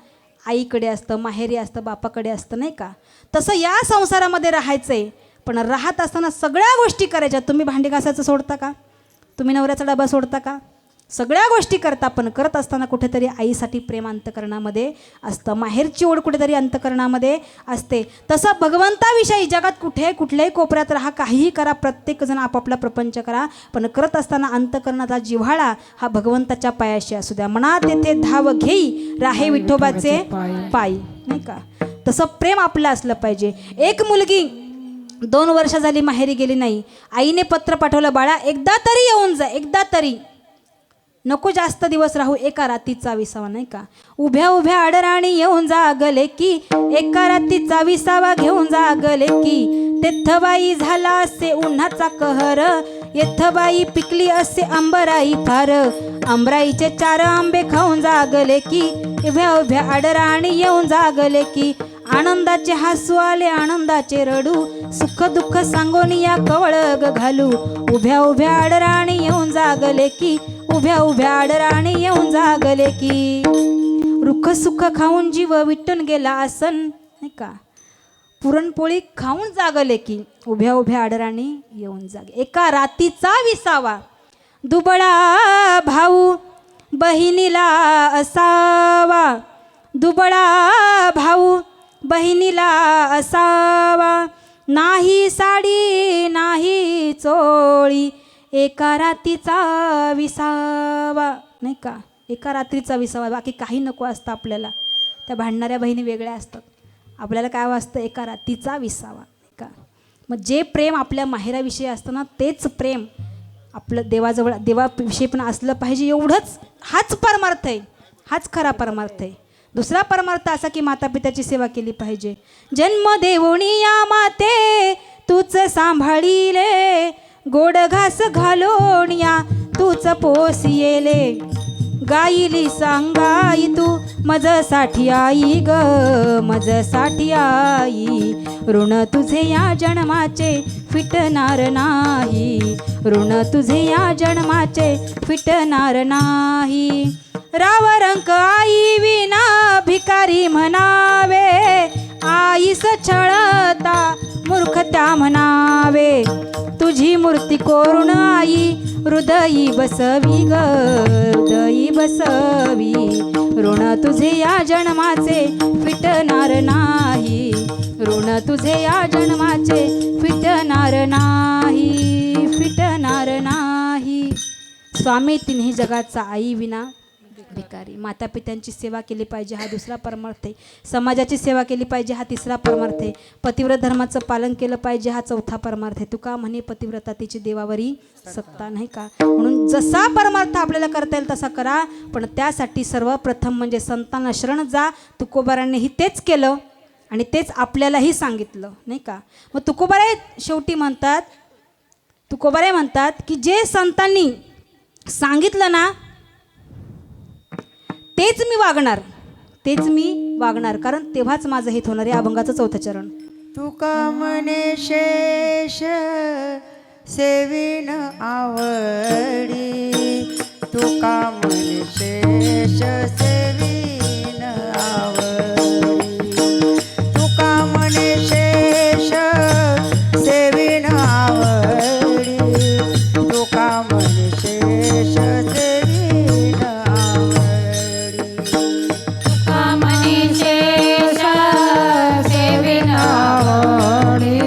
आईकडे असतं, माहेरी असतं, बापाकडे असतं. नाही का, तसं या संसारामध्ये राहायचं आहे. पण राहत असताना सगळ्या गोष्टी करायच्या. तुम्ही भांडी घासायचं सोडता का, तुम्ही नवऱ्याचा डबा सोडता का, सगळ्या गोष्टी करता, पण करत असताना कुठेतरी आईसाठी प्रेम अंतकरणामध्ये असतं, माहेरची ओढ कुठेतरी अंतकरणामध्ये असते. तसं भगवंताविषयी जगात कुठल्याही कोपऱ्यात राहा, काहीही करा, प्रत्येकजण आपापला प्रपंच करा, पण करत असताना अंतकरणाचा जिव्हाळा हा भगवंताच्या पायाशी असू द्या. मनात तेथे धाव घेई राहे विठोबाचे पायी, नाही का? तसं प्रेम आपलं असलं पाहिजे. एक मुलगी 2 वर्ष झाली माहेरी गेली नाही, आईने पत्र पाठवलं, बाळा एकदा तरी येऊन जा, एकदा तरी, नको जास्त दिवस राहू, एका रातीचा विसावा, नाही का? उभ्या उभ्या अडराणी येऊन जागले की, एका रातीचा विसावा घेऊन जागले की, तेथबाई झाला असे उन्हाचा कहर, येथबाई पिकली असे आंबराई फार, आंबराईचे 4 आंबे खाऊन जागले की, उभ्या उभ्या अडराणी येऊन जागले की, आनंदाचे हसू आले आनंदाचे रडू, सुख दुःख सांगून या कवळग घालू, उभ्या उभ्या अडराणी येऊन जागले की, उभ्या उभ्या अडराणी येऊन जागले की, रुख सुख खाऊन जीव विटून गेला आसन, नाही का? पुरणपोळी खाऊन जागले की, उभ्या उभ्या अडराणी येऊन जागे, एका रातीचा विसावा, दुबळा भाऊ बहिणीला असावा, दुबळा भाऊ बहिणीला असावा, नाही साडी नाही चोळी, एका रात्रीचा विसावा, नाही का? एका रात्रीचा विसावा, बाकी काही नको असतं आपल्याला. त्या भांडणाऱ्या बहिणी वेगळ्या असतात, आपल्याला काय वाजतं? एका रात्रीचा विसावा, नाही का? मग जे प्रेम आपल्या माहेराविषयी असतं ना, तेच प्रेम आपलं देवाजवळ, देवाविषयी पण असलं पाहिजे. एवढंच, हाच परमार्थ आहे, हाच खरा परमार्थ आहे. दुसरा परमार्थ असा की माता पित्याची सेवा केली पाहिजे. जन्म देवणी या माते तूच सांभाळीले, गोड घास घालून या तूच पोसियेले, गाईली सांगाई तू मजसाठी आई ग, मजसाठी आई, ऋण तुझे या जन्माचे फिटणार नाही, ऋण तुझे या जन्माचे फिटणार नाही. राव रंक आई विना भिकारी म्हणावे, आईस छळता मूर्ख त्या म्हणावे, तुझी मूर्ती कोरून आई हृदयी बसवी ग, हृदयी बसवी, ऋण तुझे या जन्माचे फिटणार नाही, ऋण तुझे या जन्माचे फिटणार नाही, फिटणार नाही. स्वामी तिन्ही जगाचा आई विना भिकारी. माता पित्यांची सेवा केली पाहिजे हा दुसरा परमार्थ आहे. समाजाची सेवा केली पाहिजे हा तिसरा परमार्थ आहे. पतिव्रत धर्माचं पालन केलं पाहिजे हा चौथा परमार्थ आहे. तुका म्हणे पतिव्रता तिची देवावरी सत्ता, नाही का? म्हणून जसा परमार्थ आपल्याला करता येईल तसा करा, पण त्यासाठी सर्वप्रथम म्हणजे संतांना शरण जा. तुकोबारांनीही तेच केलं आणि तेच आपल्यालाही सांगितलं, नाही का? मग तुकोबाराय शेवटी म्हणतात, तुकोबाराय म्हणतात की जे संतांनी सांगितलं ना तेच मी वागणार, तेच मी वागणार, कारण तेव्हाच माझं हित होणार आहे. अभंगाचं 4थं चरण. तुका म्हणे शेष सेविन आवडी, तुका म्हणे शेष सेविन आवडी, तुका म्हणे शेष सेविन आवडी, तुका म्हणे शेष सेविन आवडी, तुका म्हणे शेष सेविन आवडी,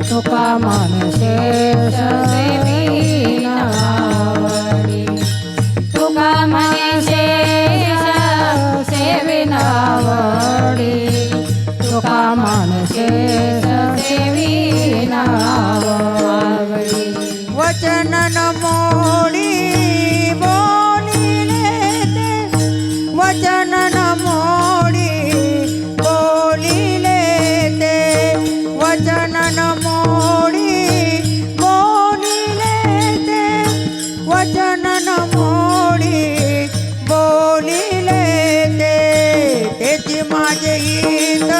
तुका म्हणे शेष सेविन आवडी, तुका म्हणे शेष सेविन आवडी, तुका म्हणे शेष सेविन आवडी. वचन न मोडी बोलिले ते, वचन न मोडी बोलिले ते, वचन न मोडी बोलिले ते, वचन न मोडी बोलिले ते, तेची माझे हित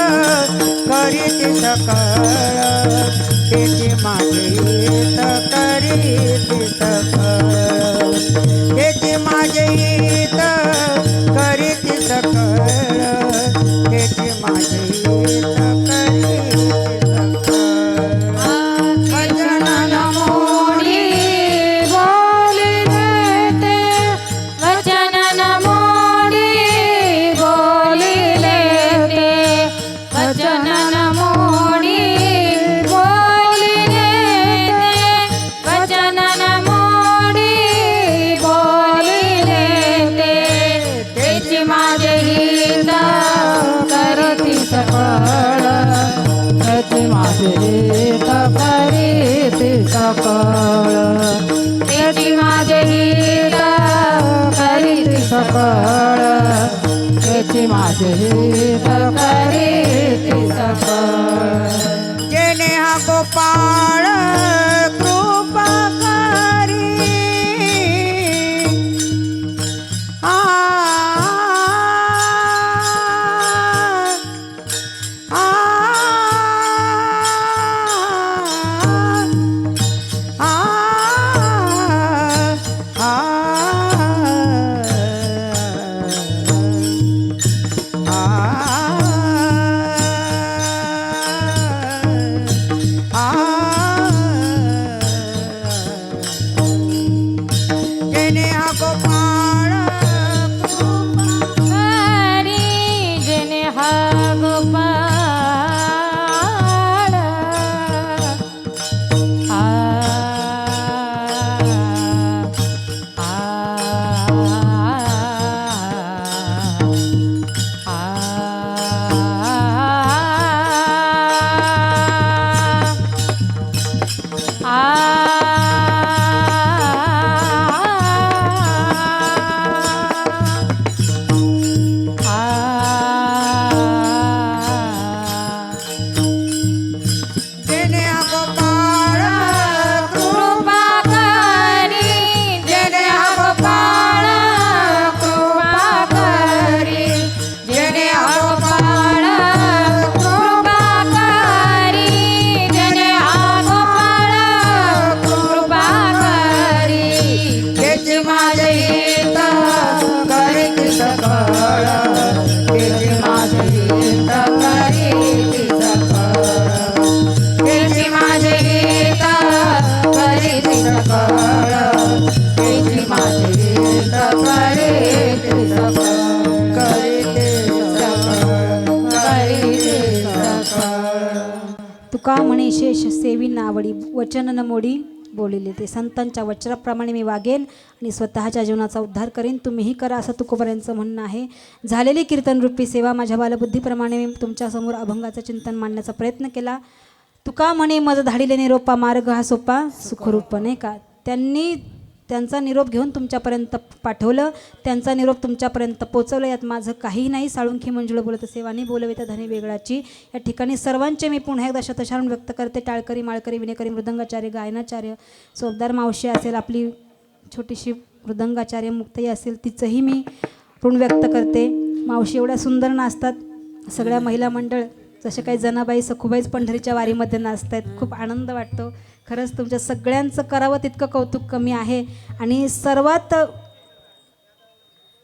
करीत सकळ, तेची माझे हित करीत सकळ, तेची माझे हित करीत सकळ, तेची माझे हित करीत सकळ. वचन न मोडी बोलिले ते, सकळ त्याची माझे हित करीती सकळ जेणे हा गोपाळ कृपा करी आ आ जेणे हा गोपाळ हरी जेने हा गोपाळ आ जेणे हा गोपाळ कृपा करी जेने हा गोपाळ कृपा करी जेने हा गोपाळ कृपा करी जेने हा गोपाळ कृपा करी त्याची माझे हित करीती सकळ त्याची माझे हित करीती सकळ त्याची माझे हित करीती सकळ त्याची माझे हित करीती सकळ करीती सकळ तुका म्हणे शेष सेवी नावडी वचन न मोडी बोलिले ते संतांच्या वचनाप्रमाणे मी वागेन आणि स्वतःच्या जीवनाचा उद्धार करेन तुम्हीही करा असं तुकोबऱ्यांचं म्हणणं आहे. झालेली कीर्तनरूपी सेवा माझ्या बालबुद्धीप्रमाणे मी तुमच्यासमोर अभंगाचं चिंतन मांडण्याचा प्रयत्न केला. तुका म्हणे मज धाडिले निरोपा मार्ग हा सोपा सुखरूप नाही का. त्यांनी त्यांचा निरोप घेऊन तुमच्यापर्यंत पाठवलं, त्यांचा निरोप तुमच्यापर्यंत पोचवलं. यात माझं काहीही नाही. साळुंखी मंजुळ बोलत सेवानी बोलविता धनी वेगळाची. या ठिकाणी सर्वांचे मी पुन्हा एकदा शतशरण व्यक्त करते. टाळकरी माळकरी विनेकरी मृदंगाचार्य गायनाचार्य सोबदार मावशी असेल, आपली छोटीशी मृदंगाचार्य मुक्ताई असेल, तिचंही मी ऋण व्यक्त करते. मावशी एवढ्या सुंदर नाचतात. सगळ्या महिला मंडळ जसे काही जनाबाई सखुबाईच पंढरीच्या वारीमध्ये नाचत आहेत. खूप आनंद वाटतो. खरंच तुमच्या सगळ्यांचं करावं तितकं कौतुक कमी आहे. आणि सर्वात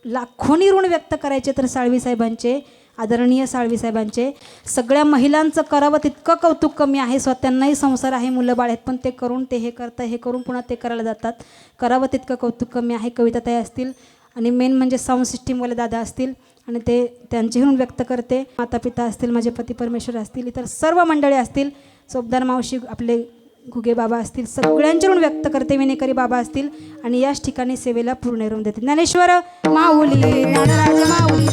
लाखोनी ऋण व्यक्त करायचे तर साळवी साहेबांचे, आदरणीय साळवी साहेबांचे. सगळ्या महिलांचं करावं तितकं कौतुक कमी आहे. स्वतःनाही संसार आहे, मुलं बाळ आहेत, पण ते करून ते हे करता, हे करून पुन्हा ते करायला जातात. करावं तितकं कौतुक कमी आहे. कविताताई असतील आणि मेन म्हणजे साऊंड सिस्टीमवाले दादा असतील आणि ते त्यांचे ऋण व्यक्त करते. माता पिता असतील, माझे पती परमेश्वर असतील, इतर सर्व मंडळी असतील, सोबदार मावशी, आपले घुगे बाबा असतील, सगळ्यांचे ऋण व्यक्त करते. विनेकरी बाबा असतील आणि याच ठिकाणी सेवेला पूर्ण ऋण देते. ज्ञानेश्वर माऊली, ज्ञानराज माऊली,